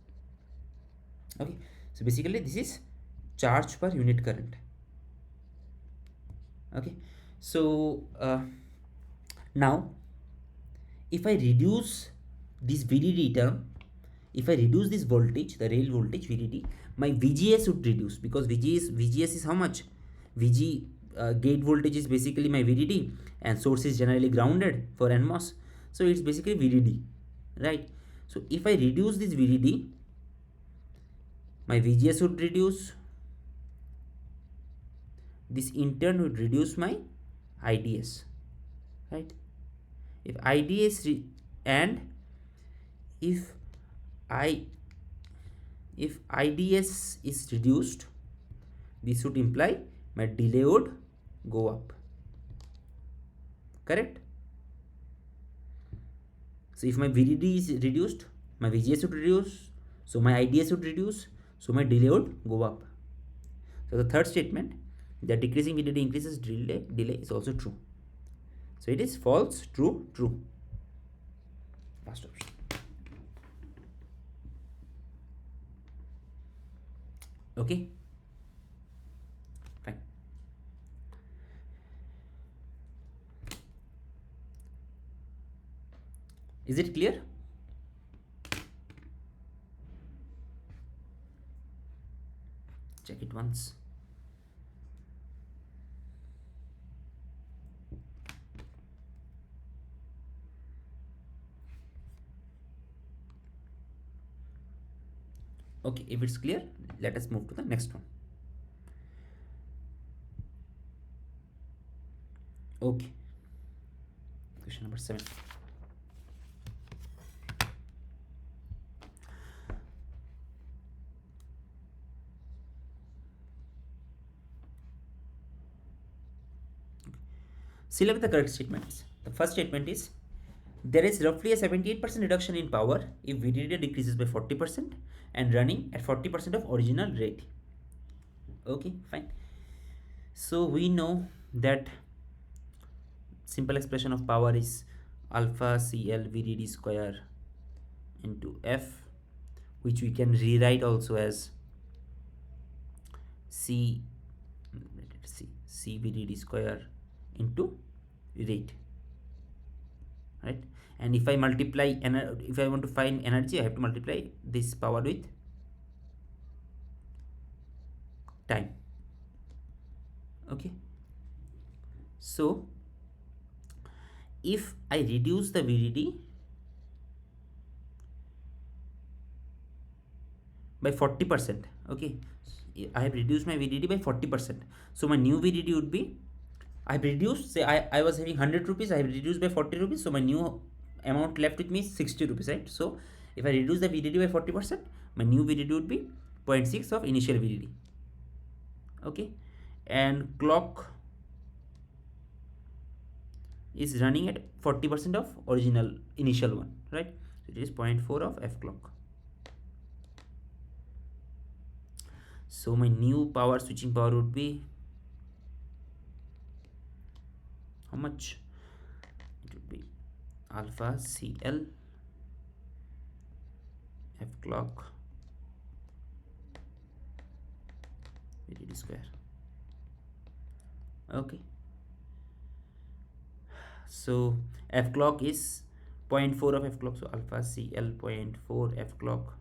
Okay. So basically this is charge per unit current. Okay. So now if I reduce this VDD term, if I reduce this voltage, the rail voltage VDD, my VGS would reduce, because VGS is how much? VG gate voltage is basically my VDD, and source is generally grounded for NMOS, so it's basically VDD, right? So if I reduce this VDD, my VGS would reduce. This in turn would reduce my IDS, right? If IDS and if IDS is reduced, this would imply my delay would go up. Correct? So if my VDD is reduced, my VGS would reduce, so my IDS would reduce, so my delay would go up. So the third statement, that decreasing VDD increases delay is also true. So it is false, true, true. Last option. Okay, fine. Is it clear? check it once. Okay, if it's clear, let us move to the next one. Okay, question number 7. Select the correct statements. The first statement is there is roughly a 78% reduction in power if VDD decreases by 40% and running at 40% of original rate. Okay, fine. So we know that simple expression of power is alpha CL VDD square into F, which we can rewrite also as C VDD square into rate, right? And if I multiply, if I want to find energy, I have to multiply this power with time. Okay, so if I reduce the VDD by 40%, okay, I have reduced my VDD by 40%. So my new VDD would be, I have reduced, say I was having 100 rupees, I have reduced by 40 rupees, so my new amount left with me is 60 rupees, right? So if I reduce the VDD by 40%, my new VDD would be 0.6 of initial VDD. Okay, and clock is running at 40% of original initial one, right? So it is 0.4 of F clock. So my new power, switching power would be how much? It would be alpha CL F clock VDD square. Okay, so F clock is 0.4 of F clock, so alpha CL 0.4 F clock,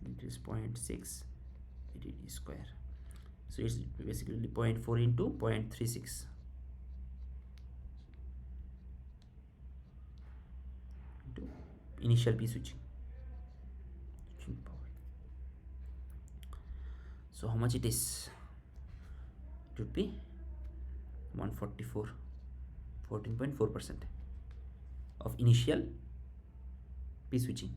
it is 0.6 VDD square. So it's basically 0.4 into 0.36 into initial P switching power. So how much it is? It would be 144, 14.4% of initial P switching.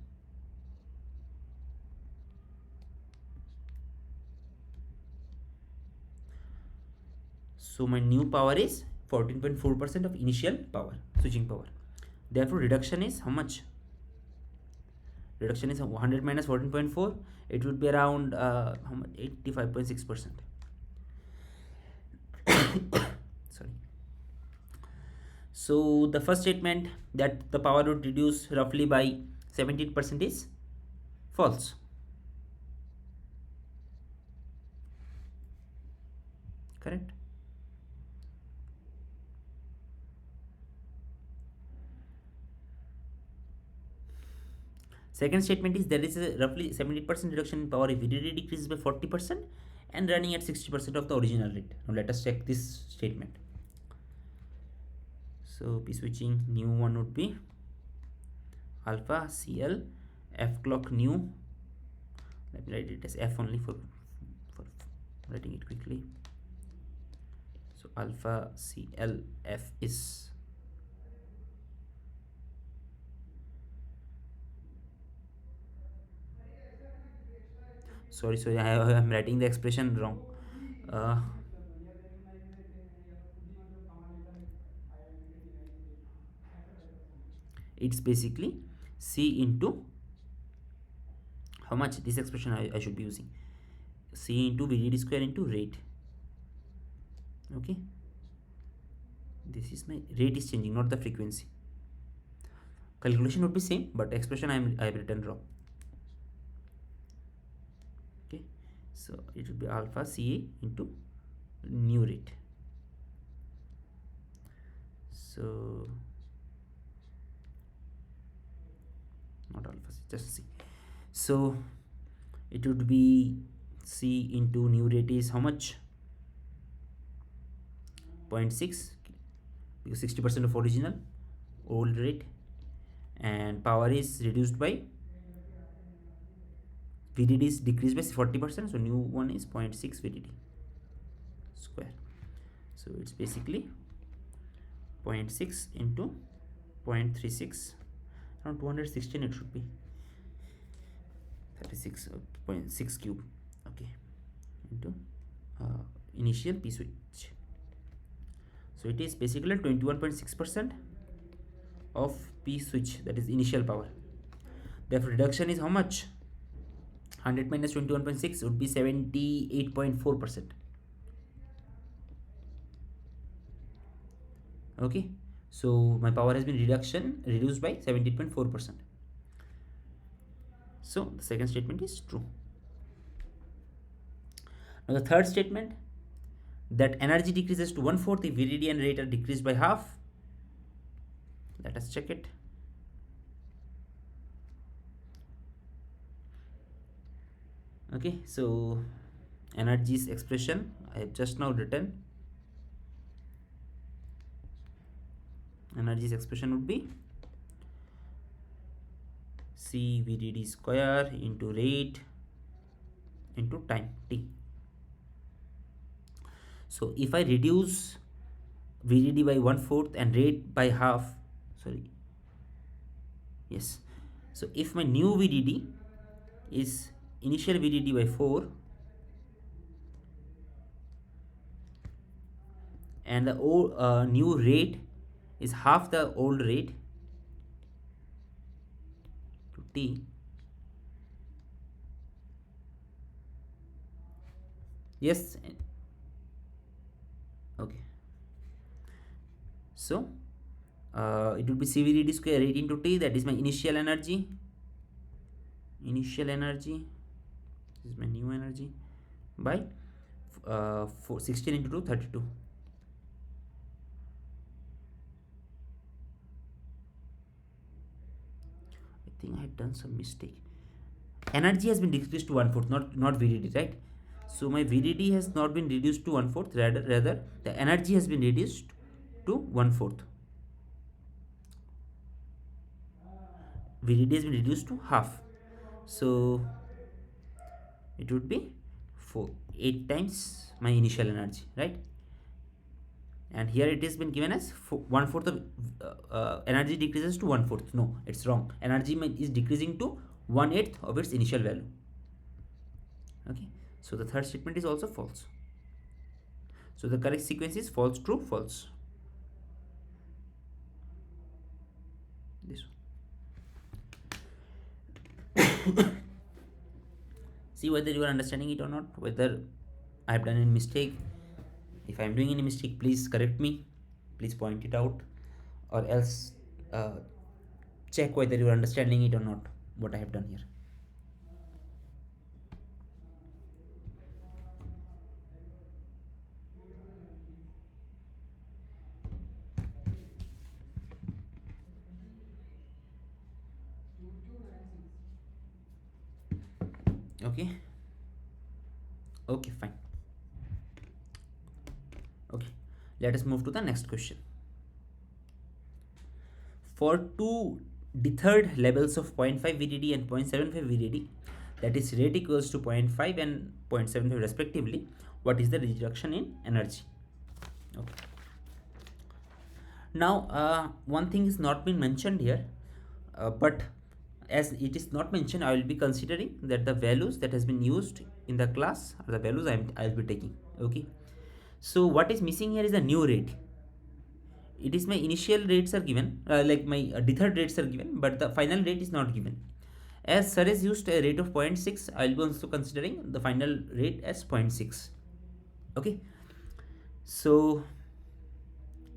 So my new power is 14.4% of initial power, switching power. Therefore reduction is how much? Reduction is 100 minus 14.4, it would be around how much? 85.6%. Sorry. So the first statement that the power would reduce roughly by 17% is false. Correct? Second statement is there is a roughly 70% reduction in power if VDD decreases by 40% and running at 60% of the original rate. Now let us check this statement. So P switching new one would be alpha CL F clock new. Let me write it as F only for writing it quickly. So alpha CL F is sorry I am writing the expression wrong. It's basically C into how much this expression I should be using, C into VDD square into rate. Okay, this is my rate is changing, not the frequency. Calculation would be same, but expression I have written wrong. Okay, so it would be alpha CA into new rate. So not alpha C, just C. So it would be C into new rate is how much? 0.6, because 60% of original old rate, and power is reduced by VDD is decreased by 40%, so new one is 0.6 VDD square. So it's basically 0.6 into 0.36, around 216 it should be, 36.6 cube, okay, into initial P switch. So it is basically 21.6% of P switch, that is initial power. Therefore reduction is how much? 100 minus 21.6 would be 78.4%. Okay, so my power has been reduced by 17.4%. So the second statement is true. Now the third statement, that energy decreases to 1/4 if VDD and rate are decreased by half. Let us check it. Okay, so energy's expression I have just now written. Energy's expression would be C VDD square into rate into time t. So if I reduce VDD by 1/4 and rate by half, sorry, yes, so if my new VDD is initial VDD by 4 and the old new rate is half the old rate to t, yes, okay, so it would be CVDD square 8 into t, that is my initial energy. This is my new energy, by 16 into 2, 32. I think I had done some mistake. Energy has been decreased to 1/4, not VDD, right? So my VDD has not been reduced to 1/4, rather the energy has been reduced to 1/4. VDD has been reduced to half, so it would be 8 times my initial energy, right? And here it has been given as 1/4 of energy decreases to 1/4. No, it's wrong. Energy is decreasing to 1/8 of its initial value. Okay, so the third statement is also false. So the correct sequence is false, true, false. This one. See whether you are understanding it or not, whether I have done any mistake. If I am doing any mistake, please correct me, please point it out, or else check whether you are understanding it or not, what I have done here. Okay, fine. Okay, let us move to the next question. For two deterred levels of 0.5 VDD and 0.75 VDD, that is rate equals to 0.5 and 0.75 respectively, what is the reduction in energy? Okay. Now one thing is not been mentioned here, but as it is not mentioned, I will be considering that the values that has been used in the class are the values I will be taking. Okay, so what is missing here is the new rate. It is my initial rates are given, like my deferred rates are given, but the final rate is not given. As sir has used a rate of 0.6, I will be also considering the final rate as 0.6. Okay, so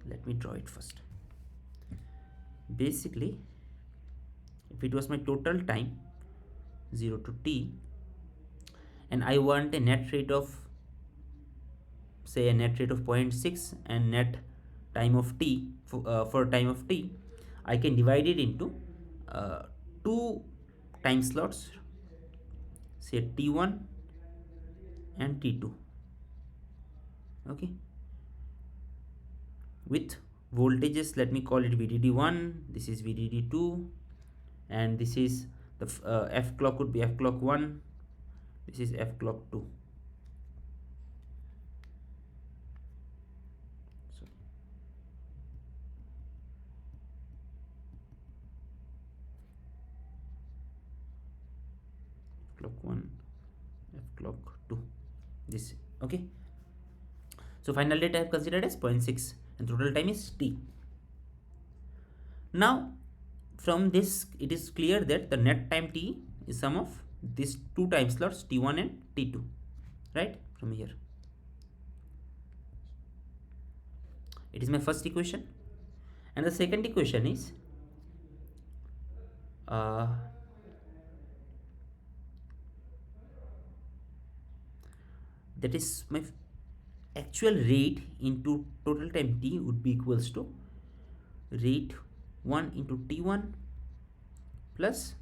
let me draw it first. Basically, if it was my total time 0 to t and I want a net rate of, say, a net rate of 0.6 and net time of t, for time of t, I can divide it into two time slots, say t1 and T2. Okay, with voltages, let me call it VDD1, this is VDD2, and this is the F clock would be F clock 1, this is F clock 2. So F clock 1, F clock 2, this. Okay, so final date I have considered as 0.6 and total time is T. Now from this it is clear that the net time T is sum of these two time slots T1 and T2, right? From here it is my first equation, and the second equation is that is my actual rate into total time T would be equals to rate 1 into T1 plus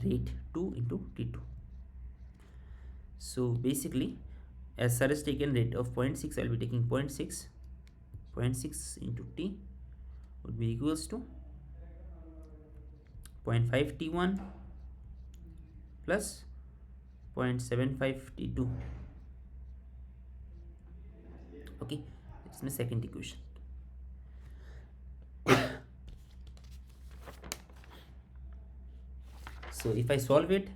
rate 2 into T2. So basically, as sir has taken rate of 0.6, I'll be taking 0.6. 0.6 into T would be equals to 0.5 T1 plus 0.75 T2. Okay, it's my second equation. So if I solve it,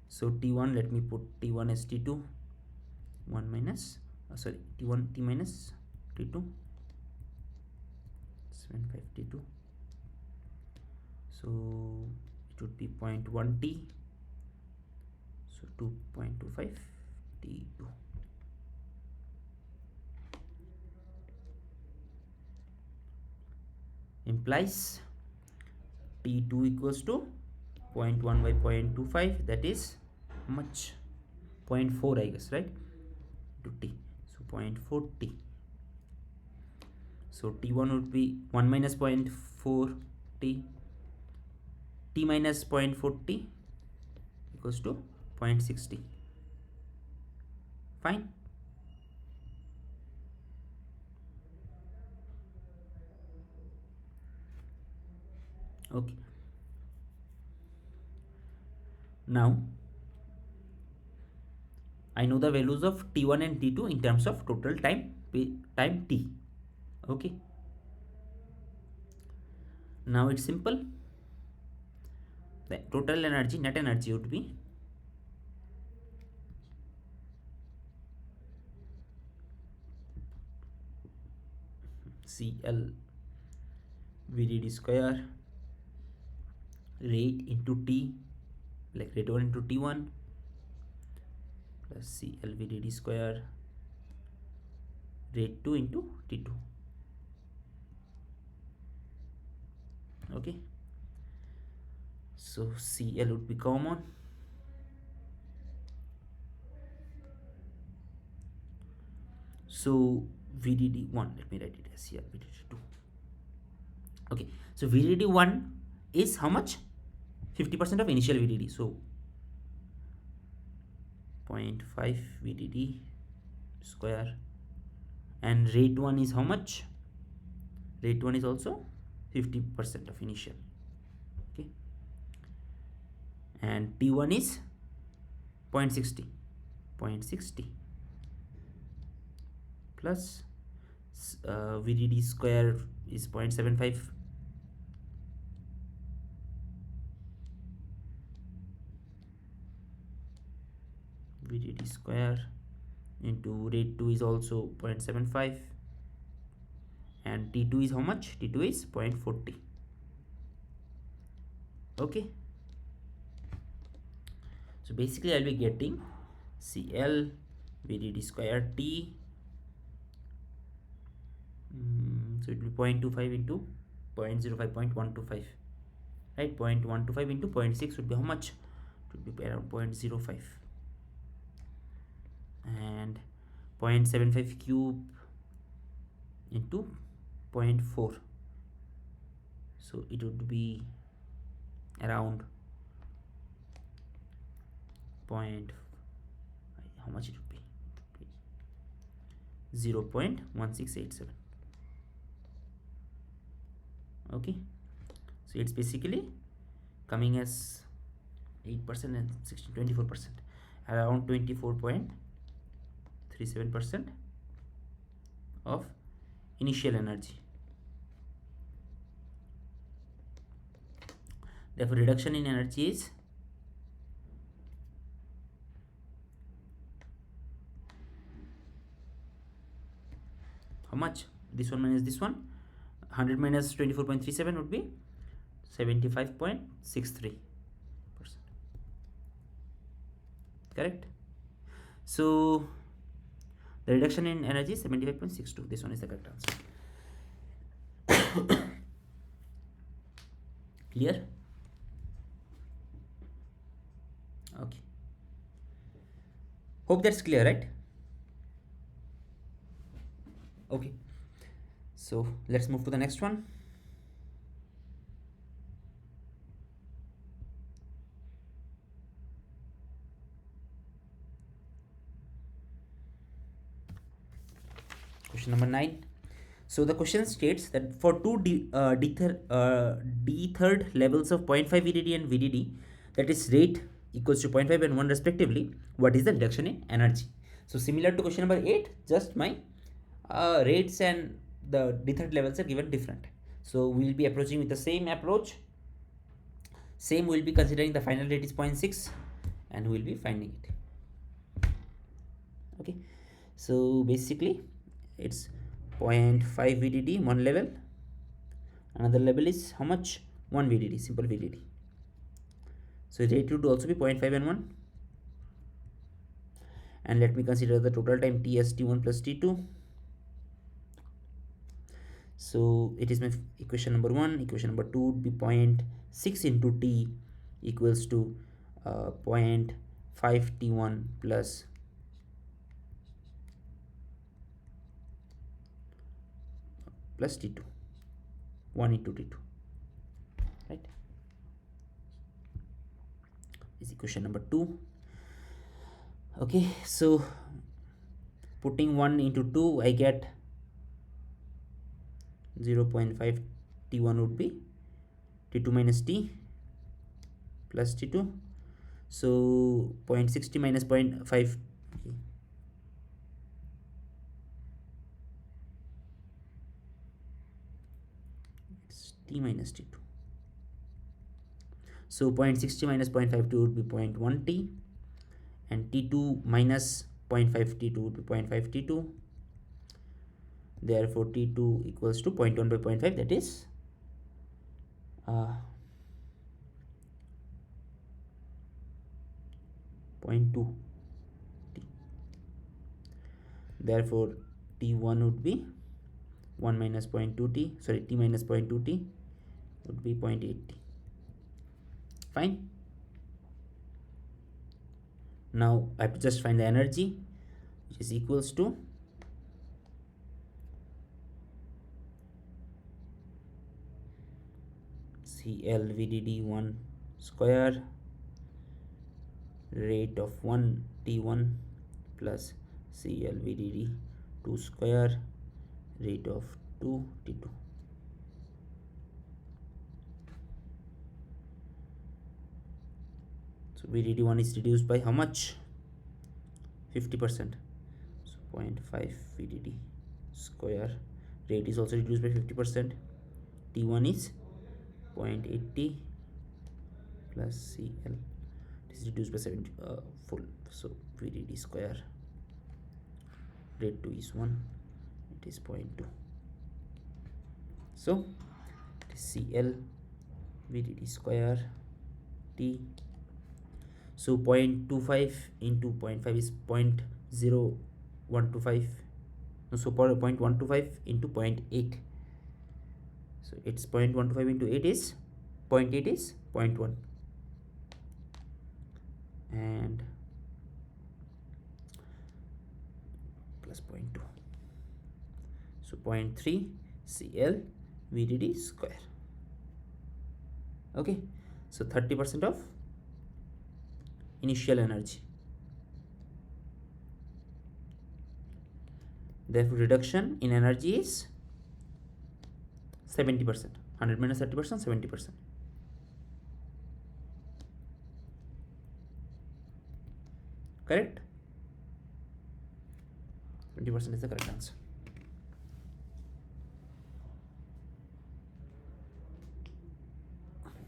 so T1, let me put T1 as T2, 1 minus, sorry, T1 T minus T2, 75 T2. So it would be 0.1 T, so 2.25 T2. Implies T2 equals to 0.1 by 0.25, that is how much? 0.4, I guess, right? To T, so 0.4 T. So T1 would be 1 minus 0.4 T, T minus 0.4 T equals to 0.6 T. Fine. Okay, now I know the values of T1 and T2 in terms of total time T. Okay, now it's simple. The total energy, net energy would be CL VDD square rate into T, like rate 1 into T1 plus CL VDD square rate 2 into T2. Okay, so CL would be common, so VDD1, let me write it as here VDD2. Okay, so VDD1 is how much? 50% of initial VDD, so 0.5 VDD square, and rate 1 is how much? Rate 1 is also 50% of initial. Okay, and T1 is 0.60 plus VDD square is 0.75 VDD square into rate 2 is also 0.75, and T2 is how much? T2 is 0.40. Okay, so basically I'll be getting CL VDD square T, so it will be 0.25 into 0.05, 0.125, right? 0.125 into 0.6 would be how much? It would be around 0.05, and 0.75 cube into 0.4, so it would be around point, how much it would be, 0.1687. okay, so it's basically coming as 8% and 24%, around 24.37% of initial energy. Therefore reduction in energy is how much? This one minus this one, 100 minus 24.37 would be 75.63%. correct? So the reduction in energy is 75.62. This one is the correct answer. Clear? Okay, hope that's clear, right? Okay, so let's move to the next one. Question number 9. So the question states that for two d-third levels of 0.5 VDD and VDD, that is rate equals to 0.5 and 1 respectively, what is the reduction in energy? So similar to question number 8, just my rates and the d-third levels are given different. So we will be approaching with the same approach. Same, we will be considering the final rate is 0.6 and we will be finding it. Okay, so basically it's 0.5 VDD one level, another level is how much? 1 VDD, simple VDD. So rate would also be 0.5 and 1. And let me consider the total time T as T1 plus T2. So it is my equation number 1. Equation number 2 would be 0.6 into T equals to 0.5 T1 plus T2, 1 into T2, right? Is equation number 2. Okay, so putting 1 into 2, I get 0.5 T1 would be T2 minus T plus T2. So 0.60 minus 0.5, okay, it's T minus T2. So 0.60 minus 0.52 would be 0.1 T, and T2 minus 0.5 T2 would be 0.5 T2. Therefore T2 equals to 0.1 by 0.5, that is 0.2 T. Therefore T1 would be 1 minus 0.2 T, sorry, T minus 0.2 T would be 0.8 T. Fine. Now I have to just find the energy, which is equals to CLVDD1 square rate of 1 T1 plus CLVDD2 square rate of 2 T2. So VDD1 is reduced by how much? 50%. So 0.5 VDD square rate is also reduced by 50%. T1 is 0.80 plus CL, it is reduced by 70 full. So VDD square rate 2 is 1, it is 0.2. So it is CL VDD square T. So 0.25 into 0.5 is 0.0125. No, so 0.125 into 0.8. So it's 0.125 into 8 is 0.8 is 0.1. And plus 0.2. So 0.3 Cl VDD square. Okay, so 30% of initial energy. Therefore, reduction in energy is 70%. 100 minus 30%, 70%. Correct? 20% is the correct answer.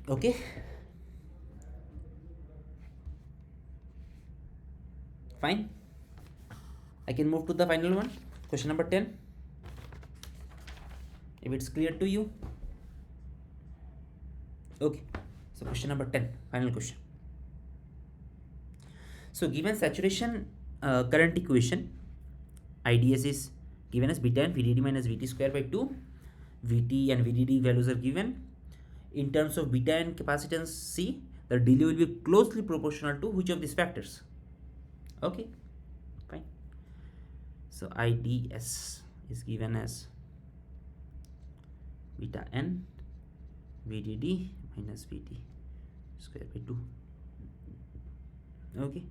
Okay. Fine. I can move to the final one. Question number 10. If it's clear to you. Okay. So question number 10. Final question. So given saturation current equation, IDS is given as beta and VDD minus VT square by 2. VT and VDD values are given. In terms of beta and capacitance C, the delay will be closely proportional to which of these factors? Okay, fine. So IDS is given as beta n VDD minus VT square by 2. Okay.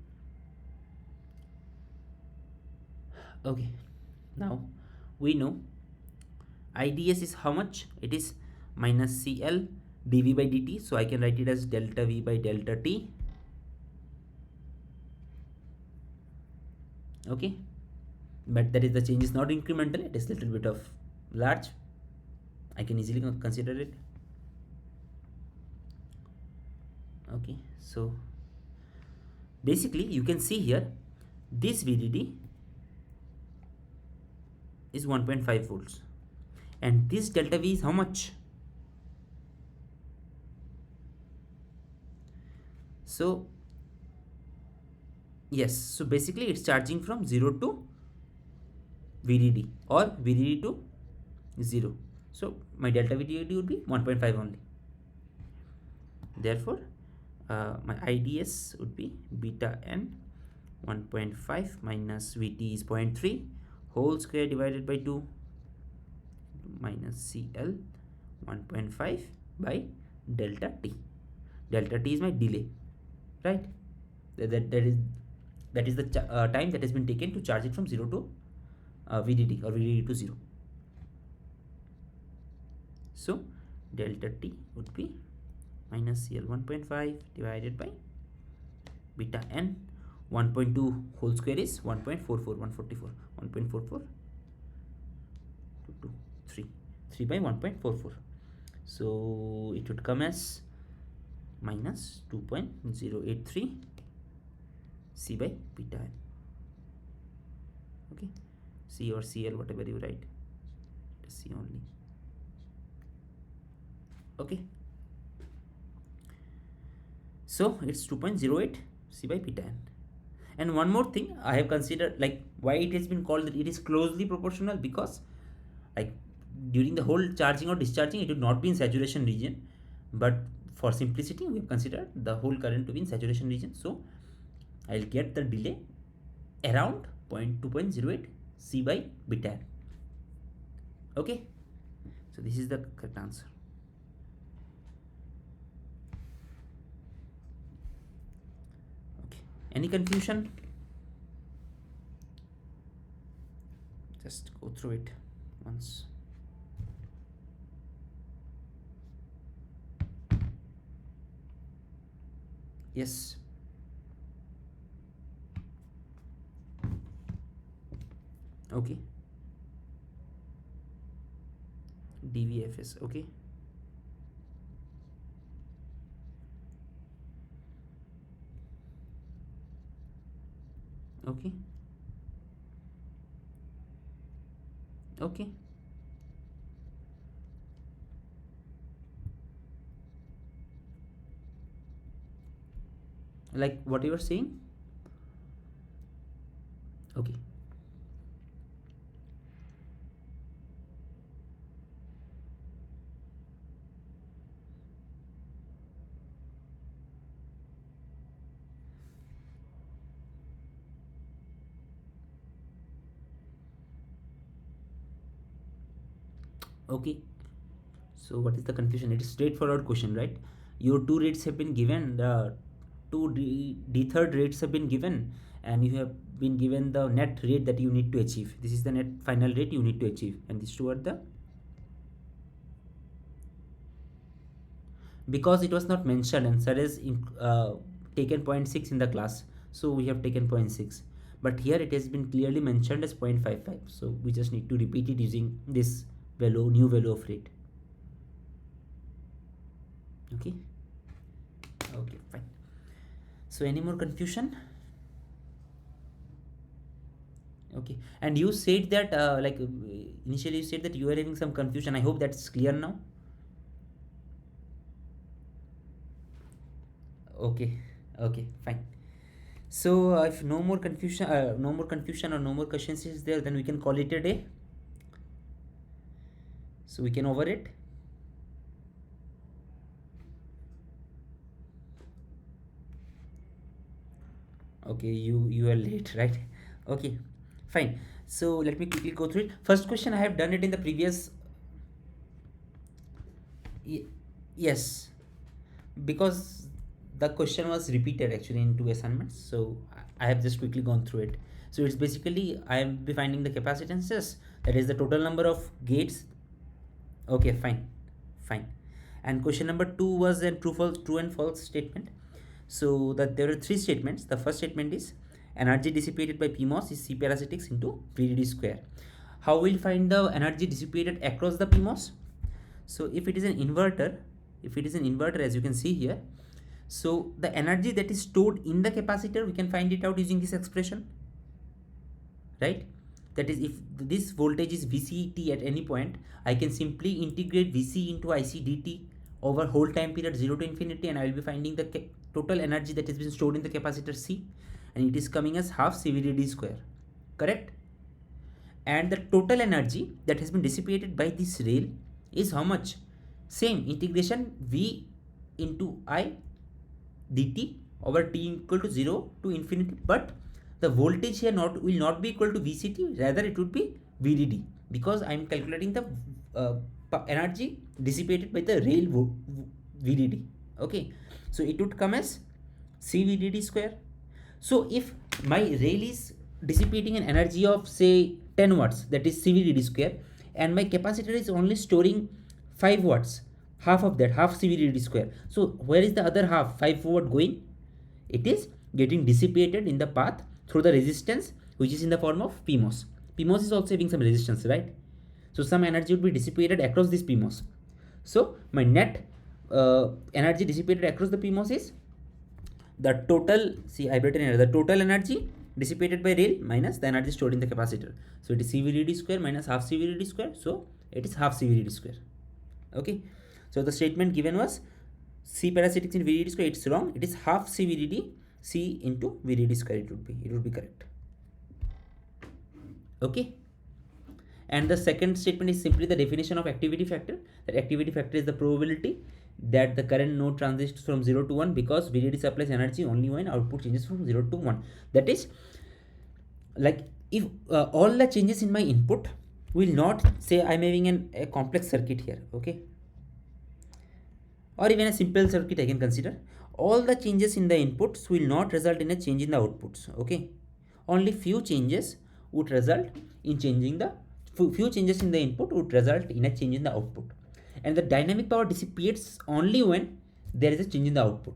Okay, now we know IDS is how much? It is minus CL dV by dt. So I can write it as delta V by delta T. Okay, but that is the change is not incremental, it is little bit of large. I can easily consider it. Okay, so basically you can see here this VDD is 1.5 volts and this delta V is how much? So yes, so basically it's charging from 0 to VDD or VDD to 0. So my delta VDD would be 1.5 only. Therefore my IDS would be beta n 1.5 minus VT is 0.3 whole square divided by 2 minus CL 1.5 by delta T. Delta T is my delay, right? That is the time that has been taken to charge it from 0 to VDD or VDD to 0. So delta T would be minus CL 1.5 divided by beta n 1.2 whole square is 1.44 144 1.44 2 3 by 1.44. So it would come as minus 2.083 C by beta n. Okay, C or CL, whatever you write, it is C only. Okay, so it's 2.08 C by beta n. And one more thing I have considered, like why it has been called that it is closely proportional, because like during the whole charging or discharging it would not be in saturation region, but for simplicity we have considered the whole current to be in saturation region. So I'll get the delay around 2.08 C by beta n. Okay, so this is the correct answer. Okay, any confusion? Just go through it once. Yes. Okay. DVFS. Okay. Okay. Okay. Like what you were saying? Okay. Okay, so what is the confusion? It is straightforward question, right? Your two rates have been given, the the third rates have been given, and you have been given the net rate that you need to achieve. This is the net final rate you need to achieve, and these two are the, because it was not mentioned and sir has taken 0.6 in the class, so we have taken 0.6, but here it has been clearly mentioned as 0.55, so we just need to repeat it using this value, new value of rate. Okay, okay, fine. So any more confusion? Okay, and you said that initially you said that you are having some confusion. I hope that's clear now. Okay, okay, fine. So if no more confusion or no more questions is there, then we can call it a day. So we can over it. Okay, you are late, right? Okay, fine. So let me quickly go through it. First question, I have done it in the previous. Yes, because the question was repeated actually in two assignments, so I have just quickly gone through it. So it's basically I am be finding the capacitances, that is the total number of gates. Okay, fine, fine. And question number 2 was a true and false statement. So that there are three statements. The first statement is energy dissipated by PMOS is C parasitics into VDD square. How will find the energy dissipated across the PMOS? So if it is an inverter, as you can see here, so the energy that is stored in the capacitor, we can find it out using this expression, right? That is, if this voltage is VCT at any point, I can simply integrate VC into IC dt over whole time period 0 to infinity, and I will be finding the total energy that has been stored in the capacitor C, and it is coming as half CVDD square, correct? And the total energy that has been dissipated by this rail is how much? Same integration V into I dt over t equal to 0 to infinity, but the voltage here will not be equal to VCT, rather it would be VDD, because I am calculating the energy dissipated by the rail VDD. Okay, so it would come as CVDD square. So if my rail is dissipating an energy of say 10 watts, that is CVDD square, and my capacitor is only storing 5 watts, half of that, half CVDD square. So where is the other half, 5 watt, going? It is getting dissipated in the path through the resistance, which is in the form of PMOS. PMOS is also having some resistance, right? So some energy would be dissipated across this PMOS. So my net energy dissipated across the PMOS is the total, the total energy dissipated by rail minus the energy stored in the capacitor. So it is CVDD square minus half CVDD square. So it is half CVDD square. Okay. So the statement given was C parasitics in VDD square. It's wrong. It is half CVDD C into VDD square. It would be correct. Okay. And the second statement is simply the definition of activity factor. That activity factor is the probability that the current node transits from 0 to 1, because VDD supplies energy only when output changes from 0 to 1. That is, like, if all the changes in my input will not, say I'm having a complex circuit here, okay, or even a simple circuit I can consider, all the changes in the inputs will not result in a change in the outputs. Okay, only few changes would result in changing the few changes in the input would result in a change in the output, and the dynamic power dissipates only when there is a change in the output.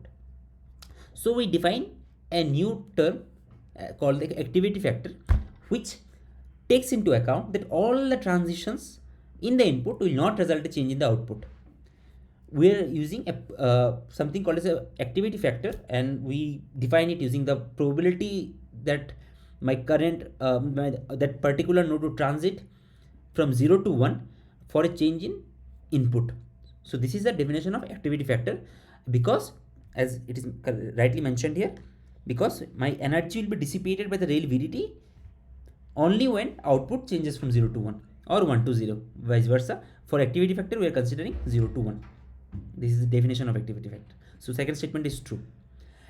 So we define a new term called the activity factor, which takes into account that all the transitions in the input will not result in a change in the output. We are using something called as a activity factor, and we define it using the probability that my current that particular node to transit from 0 to 1 for a change in input. So this is the definition of activity factor, because as it is rightly mentioned here, because my energy will be dissipated by the rail VDD only when output changes from 0 to 1 or 1 to 0, vice versa. For activity factor, we are considering 0 to 1. This is the definition of activity factor. So second statement is true.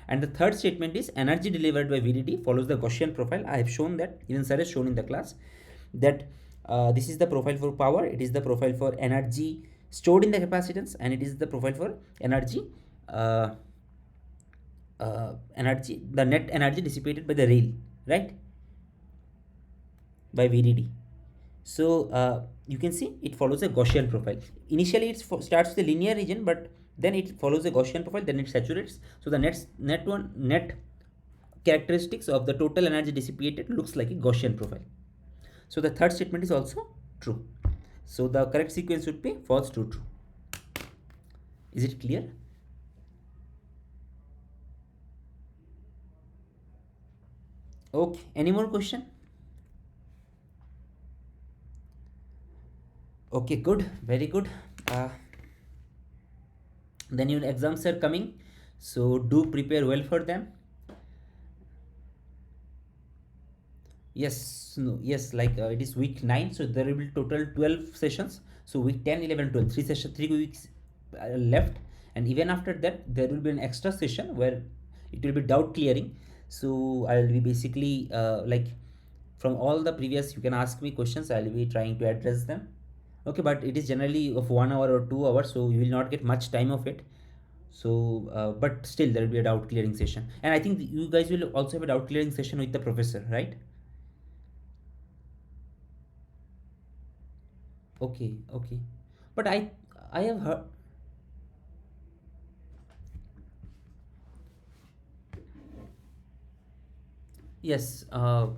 And the third statement is energy delivered by VDD follows the Gaussian profile. I have shown that, even sir has shown in the class, that This is the profile for power, it is the profile for energy stored in the capacitance, and it is the profile for energy, uh, the net energy dissipated by the rail, right, by VDD. So you can see it follows a Gaussian profile. Initially it starts with a linear region, but then it follows a Gaussian profile, then it saturates. So the net characteristics of the total energy dissipated looks like a Gaussian profile. So the third statement is also true. So the correct sequence would be false, true, true. Is it clear? Okay, any more question? Okay, good, very good. uh, then your exams are coming, so do prepare well for them. Yes, no, yes, like it is week 9, so there will be total 12 sessions. So week 10, 11, 12, 3 weeks left, and even after that there will be an extra session where it will be doubt clearing. So I'll be basically like from all the previous, you can ask me questions, I'll be trying to address them. Okay, but it is generally of 1 hour or 2 hours, so you will not get much time of it. So but still there will be a doubt clearing session, and I think you guys will also have a doubt clearing session with the professor, right? Okay, okay. But I have heard. Yes,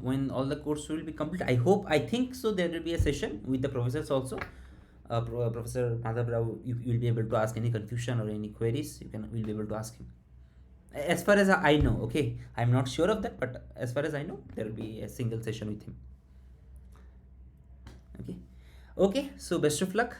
when all the course will be complete, I hope, I think so. There will be a session with the professors also. Professor Madhav Rao, you will be able to ask any confusion or any queries. Will be able to ask him. As far as I know, okay, I'm not sure of that, but as far as I know, there will be a single session with him. Okay, okay. So best of luck.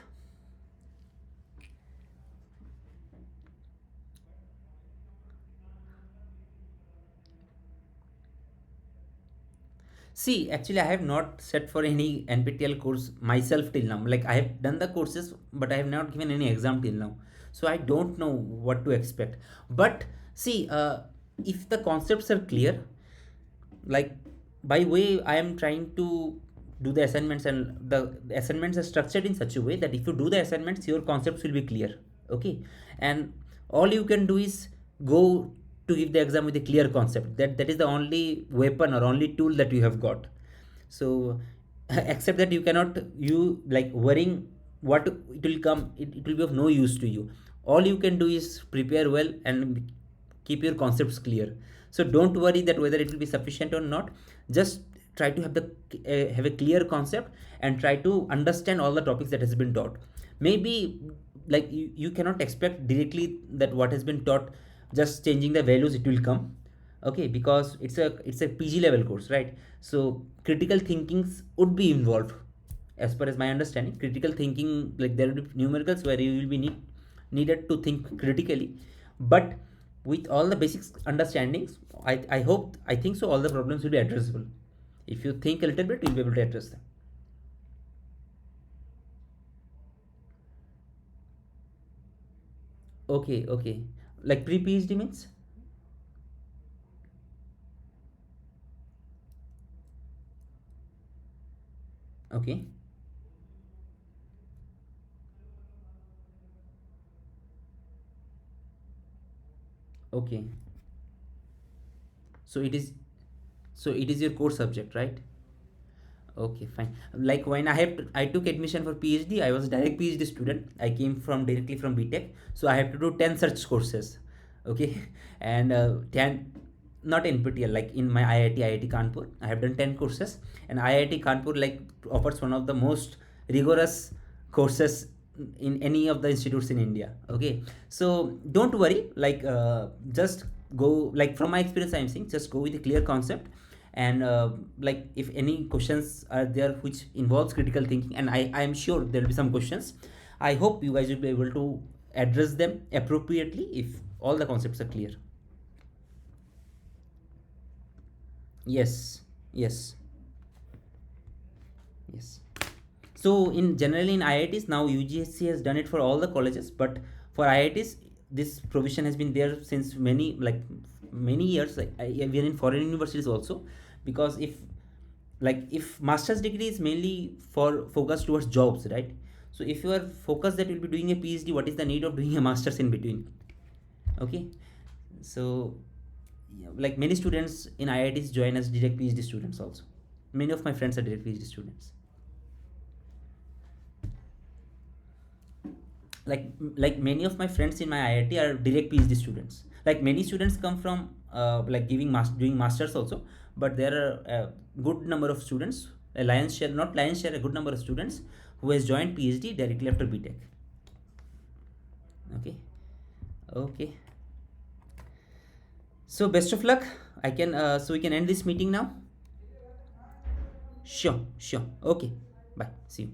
See, actually, I have not set for any NPTEL course myself till now. Like I have done the courses, but I have not given any exam till now. So I don't know what to expect. But see, if the concepts are clear, like by way I am trying to do the assignments, and the assignments are structured in such a way that if you do the assignments, your concepts will be clear. Okay, and all you can do is go to give the exam with a clear concept. That is the only weapon or only tool that you have got. So except that you cannot, you like worrying what it will come, it will be of no use to you. All you can do is prepare well and keep your concepts clear. So don't worry that whether it will be sufficient or not. Just try to have a clear concept, and try to understand all the topics that has been taught. Maybe like you cannot expect directly that what has been taught, just changing the values it will come. Okay, because it's a PG level course, right? So critical thinkings would be involved. As per as my understanding, critical thinking, like there will be numericals where you will be needed to think critically. But with all the basics understandings, I hope, I think so all the problems will be addressable. If you think a little bit, you'll be able to address them. Okay, okay. Like pre PhD means? Okay, okay. So it is, so it is your core subject, right? Okay, fine. Like when I took admission for PhD, I was direct PhD student. I came from directly from BTech, so I have to do 10 such courses. Okay, and 10, not in NPTEL, like in my IIT Kanpur, I have done 10 courses, and IIT Kanpur like offers one of the most rigorous courses in any of the institutes in India. Okay, so don't worry. Like just go, like from my experience, I'm saying just go with a clear concept, and like if any questions are there which involves critical thinking, and I am sure there will be some questions, I hope you guys will be able to address them appropriately if all the concepts are clear. Yes, yes, yes. So in generally in IITs now, UGSC has done it for all the colleges, but for IITs this provision has been there since many, like many years, like even in foreign universities also. Because if like if master's degree is mainly for focus towards jobs, right? So if you are focused that you'll be doing a PhD, what is the need of doing a master's in between? Okay, so yeah, like many students in IITs join as direct PhD students also. Many of my friends are direct PhD students. Like many of my friends in my IIT are direct PhD students. Like many students come from like doing masters also, but there are a good number of students, a lion's share, not lion's share, a good number of students who has joined PhD directly after BTech. Okay, okay. So best of luck. I can so we can end this meeting now. Sure, sure. Okay. Bye. See you.